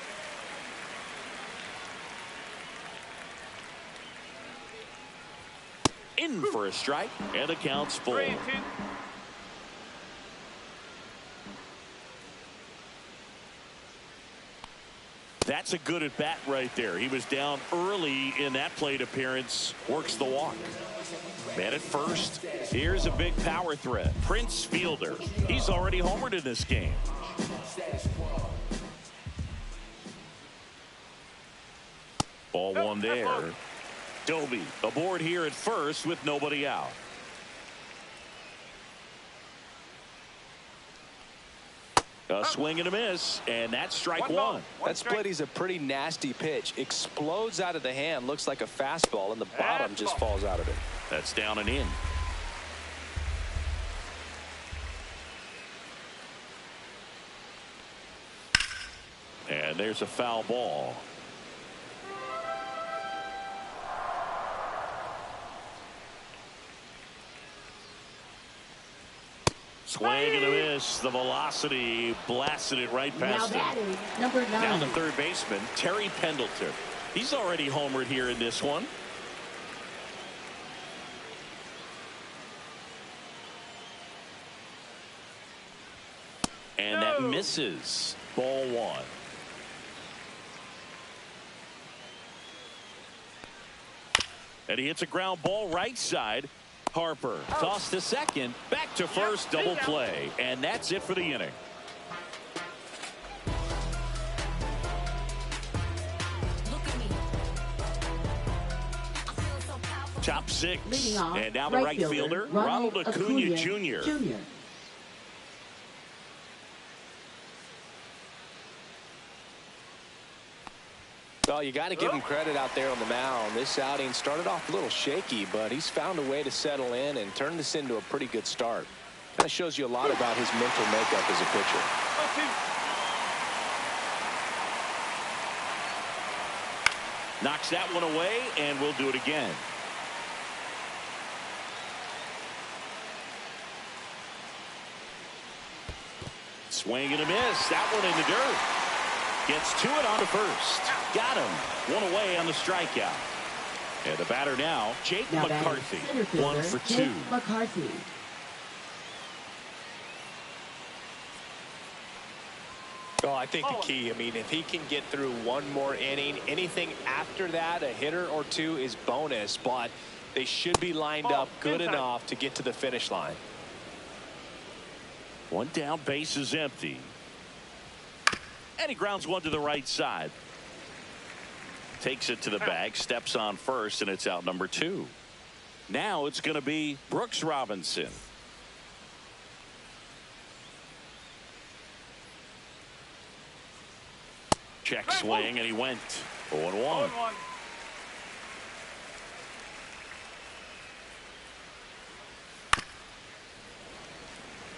In for a strike, and the count's full. 3-2. That's a good at bat right there. He was down early in that plate appearance. Works the walk. Man at first. Here's a big power threat. Prince Fielder. He's already homered in this game. Ball 1 there. Doby aboard here at first with nobody out. A swing and a miss, and that's strike 1. That splitty's a pretty nasty pitch. Explodes out of the hand. Looks like a fastball, and the bottom just falls out of it. That's down and in. And there's a foul ball. Swing and a miss. The velocity blasted it right past him. Number 9. Down the third baseman, Terry Pendleton. He's already homered here in this one. And that misses. Ball 1. And he hits a ground ball right side. Harper tossed to second, back to first, double play, and that's it for the inning. Top 6, and now the right fielder, Ronald Acuna Jr. Well, you got to give him credit out there on the mound. This outing started off a little shaky, but he's found a way to settle in and turn this into a pretty good start. That shows you a lot about his mental makeup as a pitcher. Knocks that one away, and we'll do it again. Swing and a miss. That one in the dirt. Gets to it on to first. Got him. 1 away on the strikeout. And the batter now, Jake McCarthy. 1 for 2. Jake McCarthy. Well, I think the key, I mean, if he can get through one more inning, anything after that, a hitter or two is bonus, but they should be lined up good enough to get to the finish line. 1 down, base is empty. And he grounds one to the right side. Takes it to the bag, steps on first, and it's out number 2. Now it's going to be Brooks Robinson. Check swing, and he went 0-1. 0-1.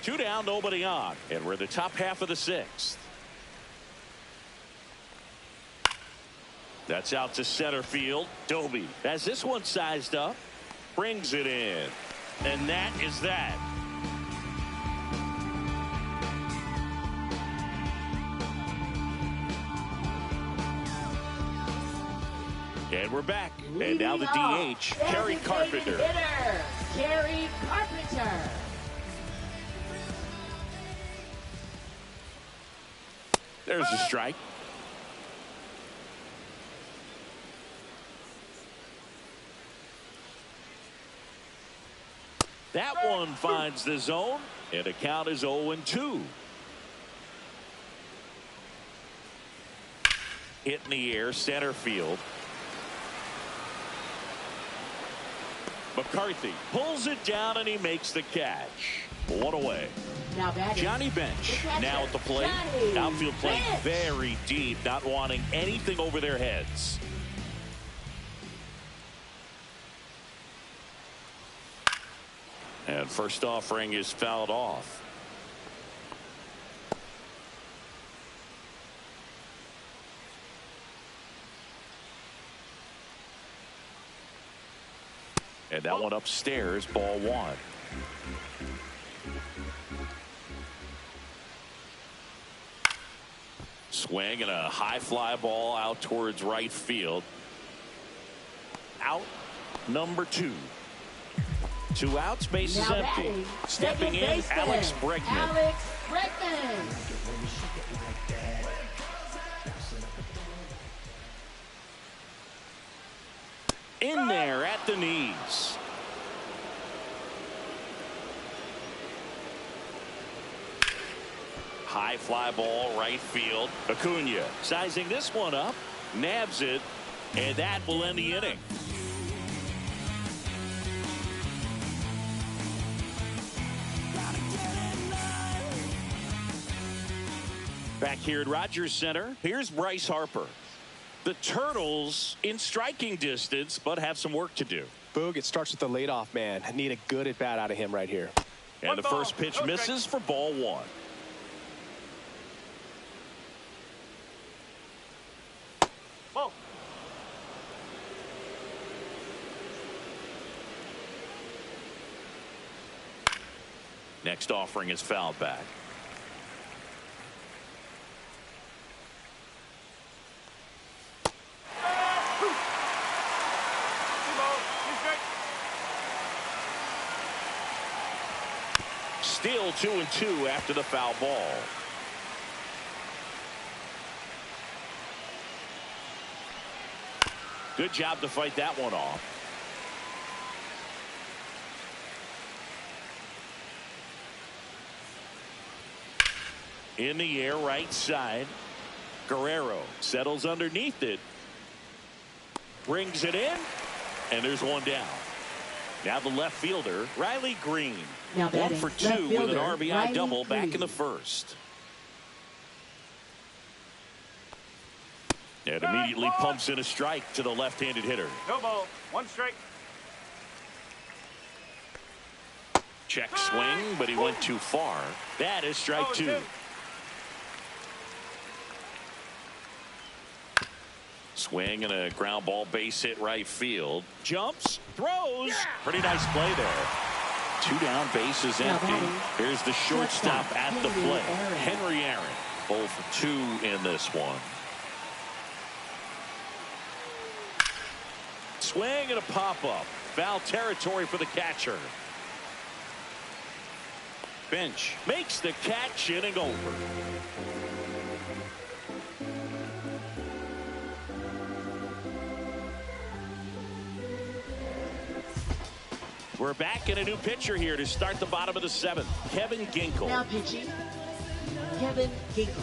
Two down, nobody on, and we're the top half of the sixth. That's out to center field. Doby has this one sized up, brings it in, and that is that. And we're back. And now the DH, Kerry Carpenter. Hitter, Kerry Carpenter. There's a strike. That one finds the zone, and the count is 0-2. Hit in the air, center field. McCarthy pulls it down, and he makes the catch. One away. Now batting, Johnny Bench now at the plate. Johnny Outfield playing Bench. very deep, not wanting anything over their heads. And first offering is fouled off. And that one upstairs, ball one. Swing and a high fly ball out towards right field. Out number 2. 2 outs, base is Now empty. batting, Stepping second in, baseman, Alex Bregman. Alex Bregman. In there at the knees. High fly ball, right field. Acuna sizing this one up, nabs it, and that will end the inning. Back here at Rogers Center, here's Bryce Harper. The Turtles in striking distance, but have some work to do. Boog, it starts with the leadoff man. Need a good at bat out of him right here. And the first pitch misses for ball one. Ball. Next offering is fouled back. Still 2-2 after the foul ball. Good job to fight that one off. In the air, right side. Guerrero settles underneath it. Brings it in. And there's one down. Now the left fielder, Riley Green. Now 1 for 2 with an RBI Riley double back in Green. the first. And immediately pumps in a strike to the left-handed hitter. No ball. 1 strike. Check swing, but he went too far. That is strike 2. Swing and a ground ball base hit right field. Jumps, throws. Pretty nice play there. 2 down, base is empty. Here's the shortstop at the plate. Henry Aaron, 0 for 2 in this one. Swing and a pop-up. Foul territory for the catcher. Bench makes the catch, inning over. We're back in a new pitcher here to start the bottom of the 7th. Kevin Ginkel. Now pitching, Kevin Ginkel.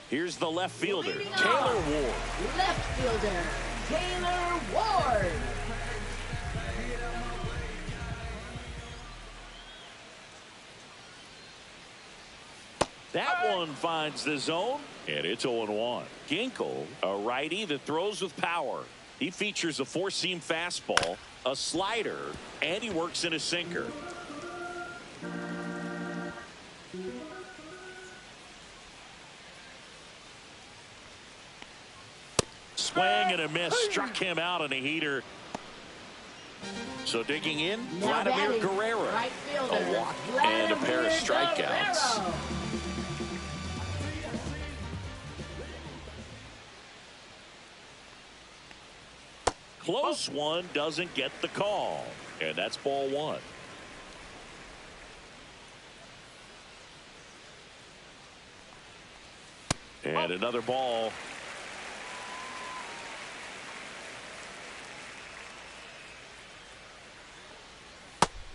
Here's the left fielder, Taylor Ward. Left fielder, Taylor Ward. That one finds the zone, and it's 0-1. Ginkel, a righty that throws with power. He features a four-seam fastball, a slider, and he works in a sinker. Swing and a miss. Struck him out on a heater. So digging in, Vladimir Guerrero. Right fielder, A walk and a pair of strikeouts. Guerrero. Close one, doesn't get the call. And that's ball one. And another ball.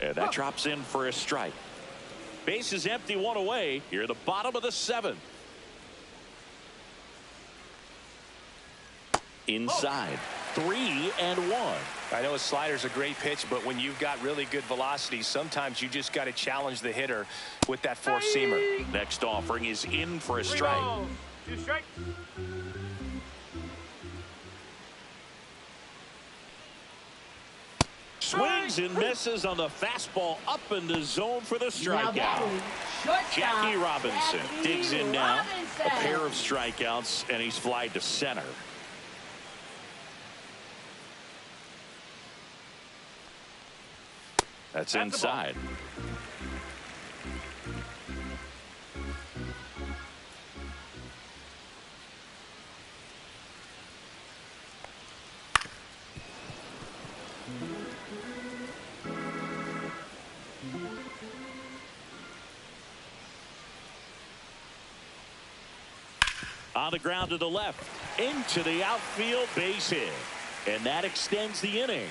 And that drops in for a strike. Base is empty, one away. Here at the bottom of the seventh. Inside. 3-1. I know a slider's a great pitch, but when you've got really good velocity, sometimes you just got to challenge the hitter with that four-seamer. Next offering is in for a strike. 2 strikes. Swings and misses on the fastball up in the zone for the strikeout. Jackie Robinson digs in now. A pair of strikeouts, and he's flied to center. That's inside. On the ground to the left, into the outfield, base hit. And that extends the inning.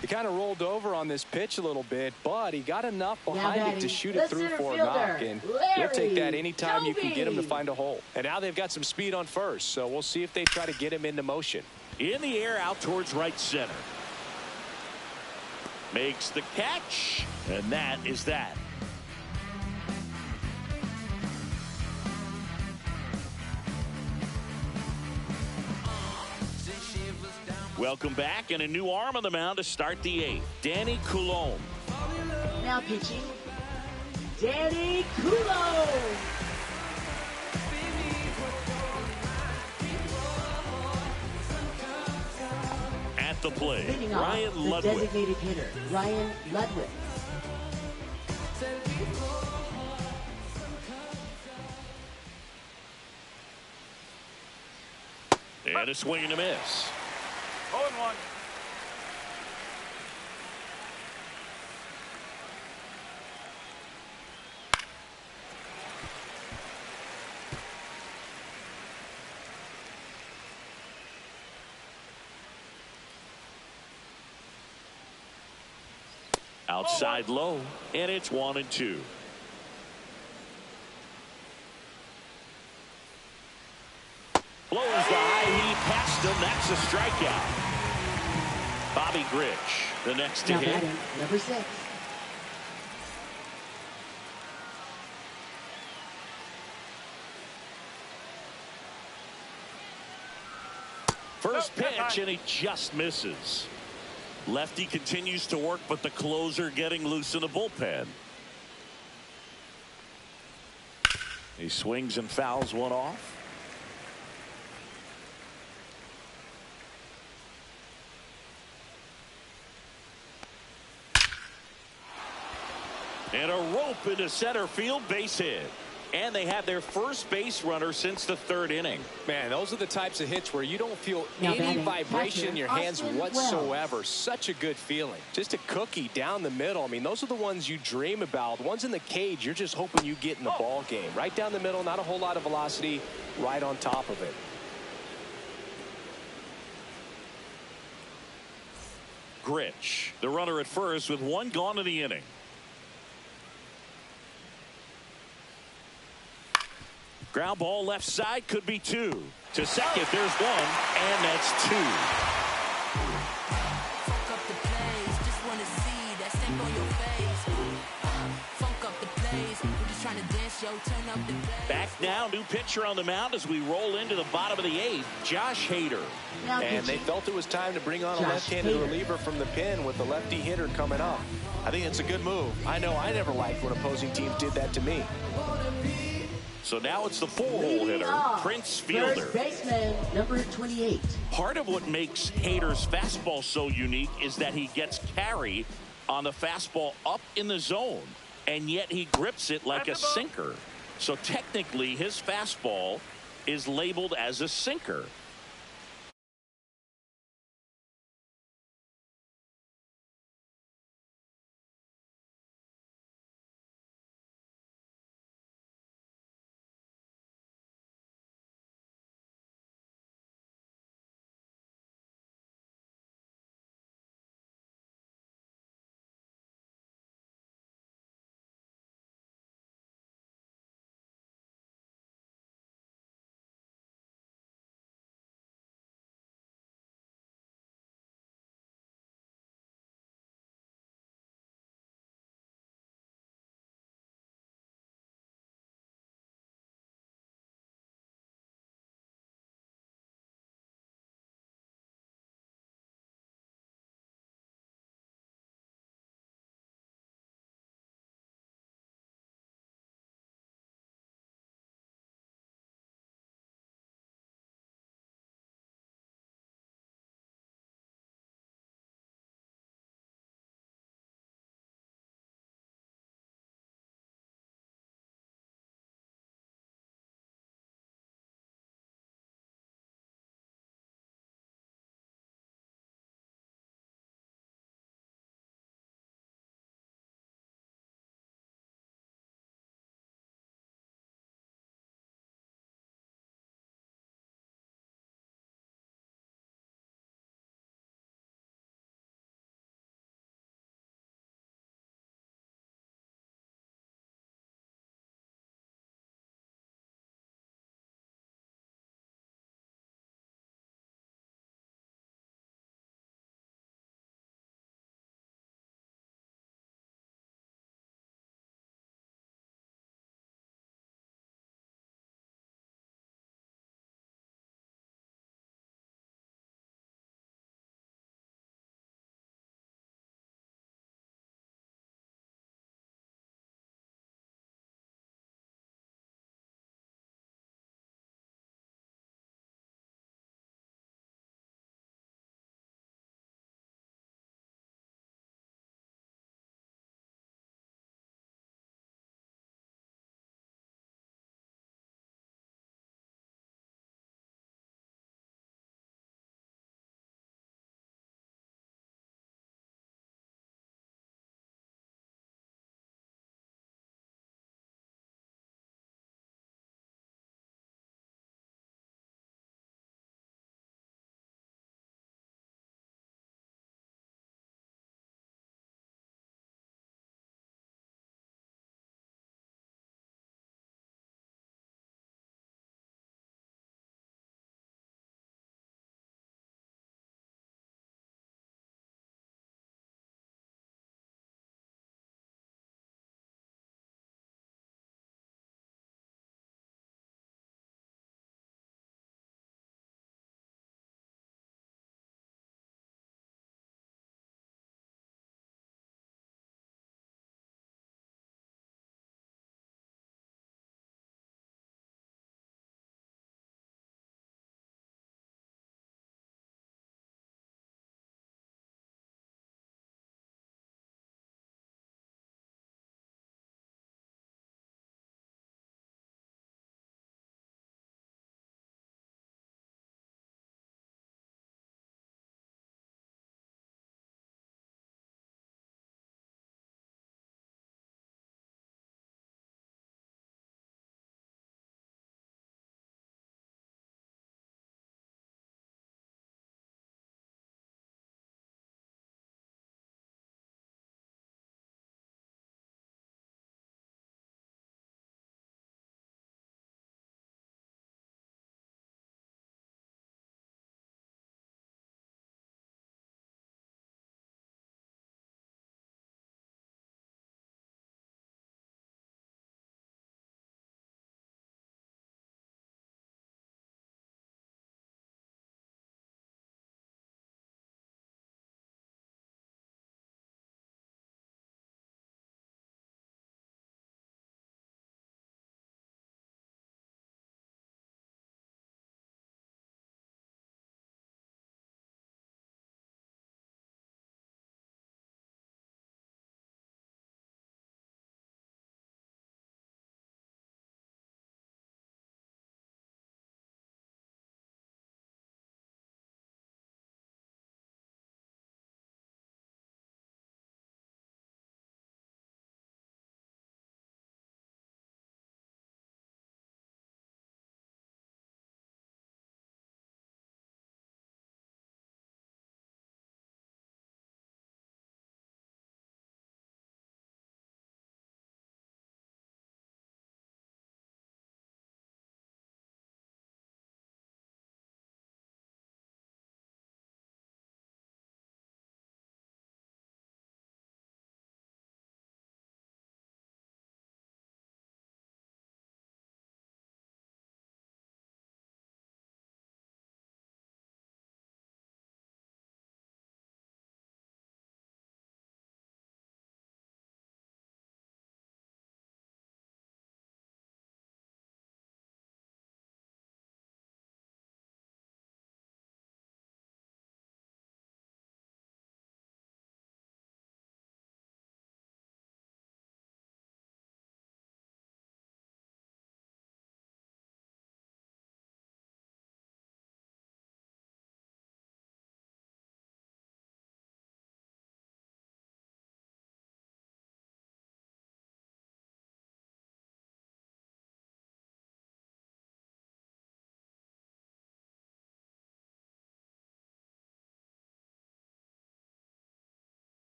He kind of rolled over on this pitch a little bit, but he got enough behind it to shoot it through for a knock. And he'll take that anytime you can get him to find a hole. And now they've got some speed on first, so we'll see if they try to get him into motion. In the air, out towards right center. Makes the catch, and that is that. Welcome back, and a new arm on the mound to start the eighth. Danny Coulombe. Now pitching, Danny Coulombe. At the plate, Leading off, Ryan the Ludwig. designated hitter, Ryan Ludwig. And a swing and a miss. 0-1. Outside low, and it's 1-2. Blows the high heat past him. That's a strikeout. Bobby Grich, the next to Now hit. batting, number 6. First pitch, and he just misses. Lefty continues to work, but the closer getting loose in the bullpen. He swings and fouls one off. And a rope into center field, base hit. And they have their first base runner since the third inning. Man, those are the types of hits where you don't feel Now any batting, vibration catcher, in your hands Austin whatsoever. Wells. Such a good feeling. Just a cookie down the middle. I mean, those are the ones you dream about. The ones in the cage, you're just hoping you get in the ball game. Right down the middle, not a whole lot of velocity, right on top of it. Grich, the runner at first with one gone in the inning. Ground ball left side, could be 2. To second, there's 1, and that's 2. Funk up the plays, just wanna see that stamp on your face. Funk up the plays, Back now, new pitcher on the mound as we roll into the bottom of the 8th, Josh Hader. Now And they pitching, felt it was time to bring on a Josh left-handed Hader. reliever from the pen with the lefty hitter coming up. I think it's a good move. I know I never liked when opposing teams did that to me. So now it's the 4-hole leading hitter, off, Prince first Fielder. baseman, number 28. Part of what makes Hader's fastball so unique is that he gets carry on the fastball up in the zone, and yet he grips it like a sinker. So technically, his fastball is labeled as a sinker.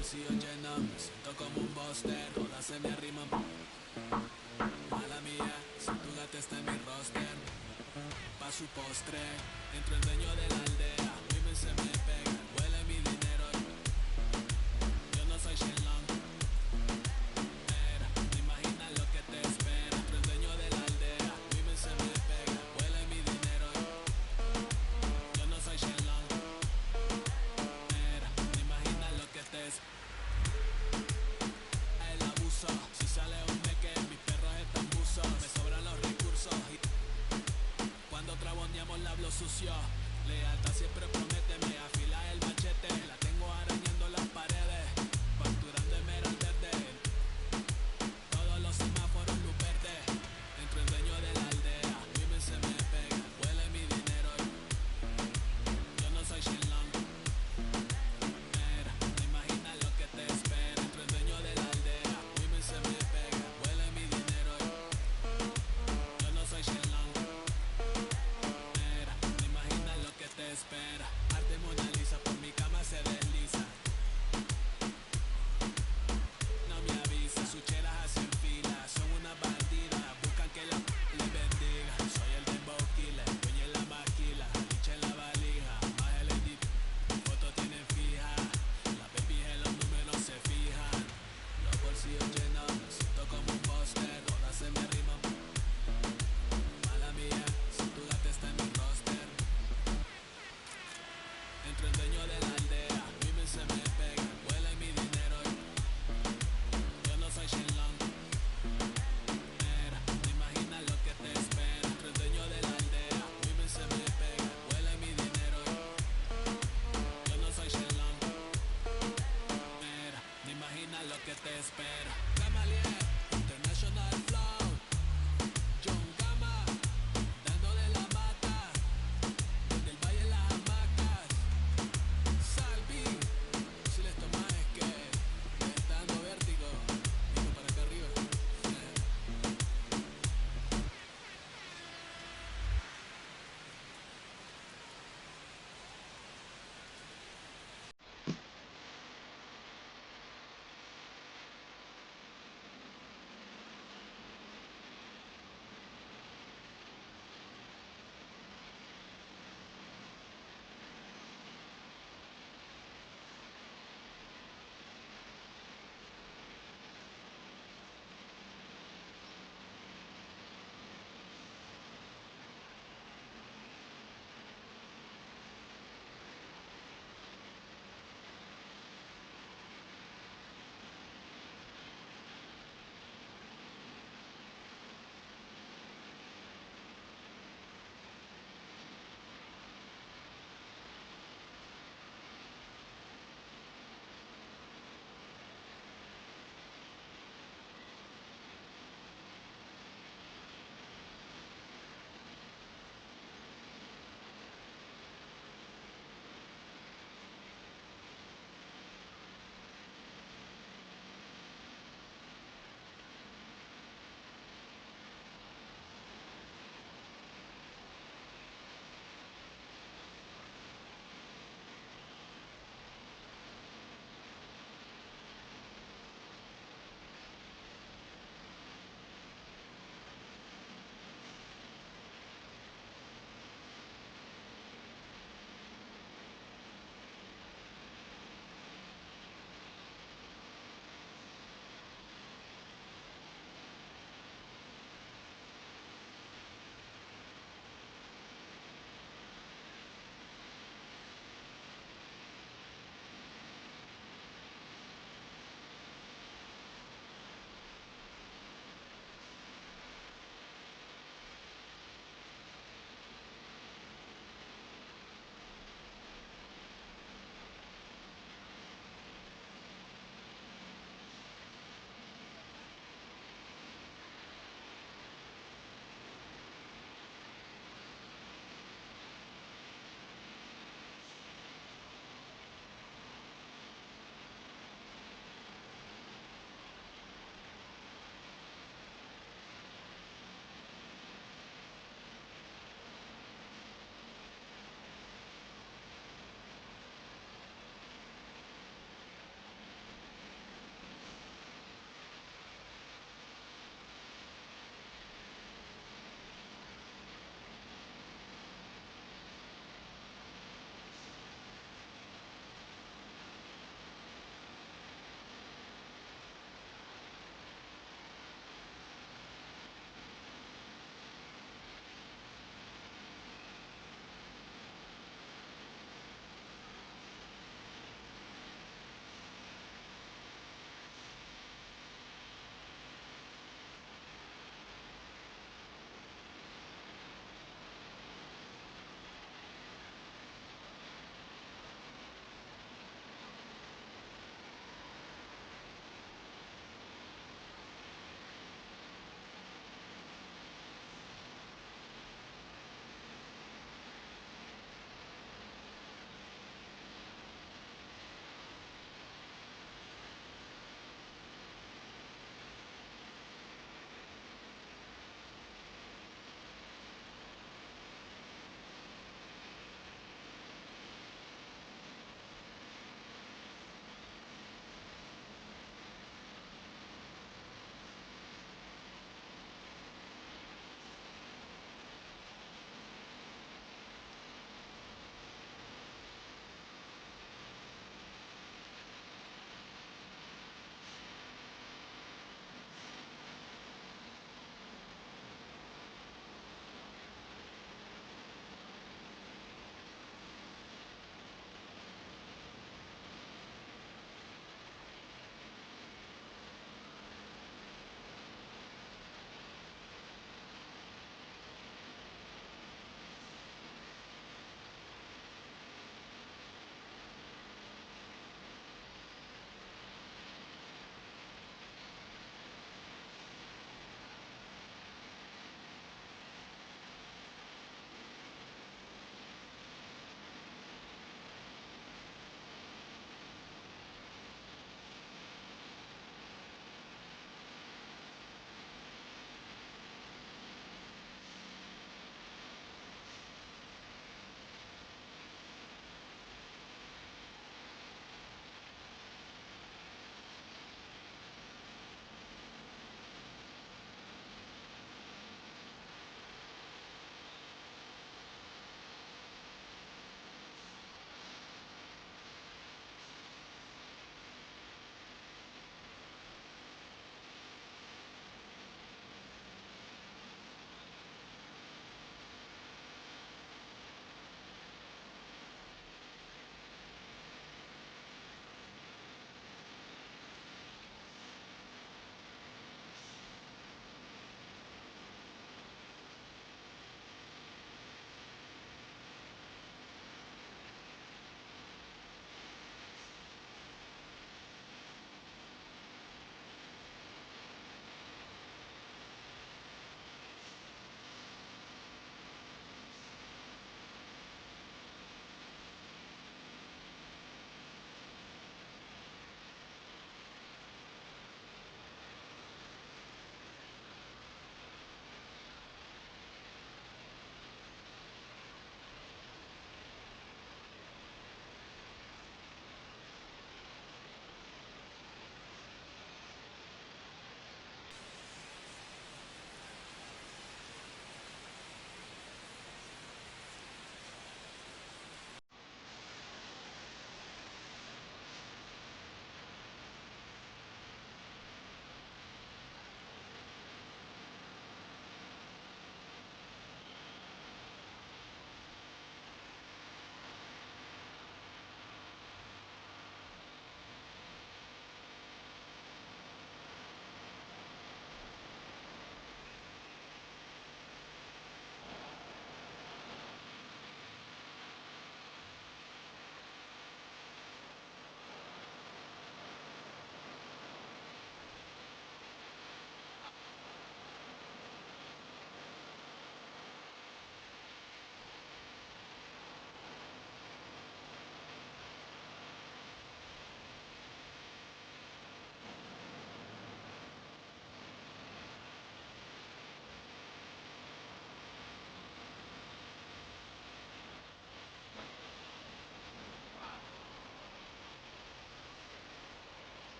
bolsillos llenos, me siento como un buster, todas se me arriman. Mala mía, si tu gata está en mi roster, pa' su postre, entro el dueño de la aldea, women se me pega, huele mi dinero, yo no soy Shenlong, no imaginas lo que te espera, entro el dueño de la aldea, women se me pega, huele mi dinero, yo no soy Shenlong, no imaginas lo que te espera. El abuso, si sale un meque, mis perros están buzos, me sobran los recursos y cuando traboneamos la hablo sucio, lealtad siempre prométeme, afila el machete, la tengo arañando las paredes, facturando emerald verde, todos los semáforos luz verde, entre el dueño de la aldea, women se me pega, huele mi dinero, yo no soy Shenlong, no imaginas lo que te espera, entre el dueño de la aldea, women se me pega, huele mi dinero, yo no soy Shenlong, no imaginas lo que te espera, arte Mona Lisa por mi cama se desliza, no me avisa, sus chelas hacen fila, son unas bandidas, buscan que la les bendiga, soy el dembow killer, dueño en la maquila, licha en la valija, más el edit, mi foto tienen fija, las babies en los números se fijan, los bolsillos llenos, me siento como un buster, todas se me riman, mala mía, si tu gata está en mi roster, entro el dueño de la aldea, women se me pega, huele mi dinero, yo no soy Shenlong, no imaginas lo que te espera, entro el dueño de la aldea, women se me pega, huele mi dinero, yo no soy Shenlong, no imaginas lo que te espera, Gamaliel, International Flow, John Gama, dando de la mata, desde el valle en las hamacas, Salvi, si les tomas es que les está dando vértigo, vino para acá arriba.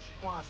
she wants.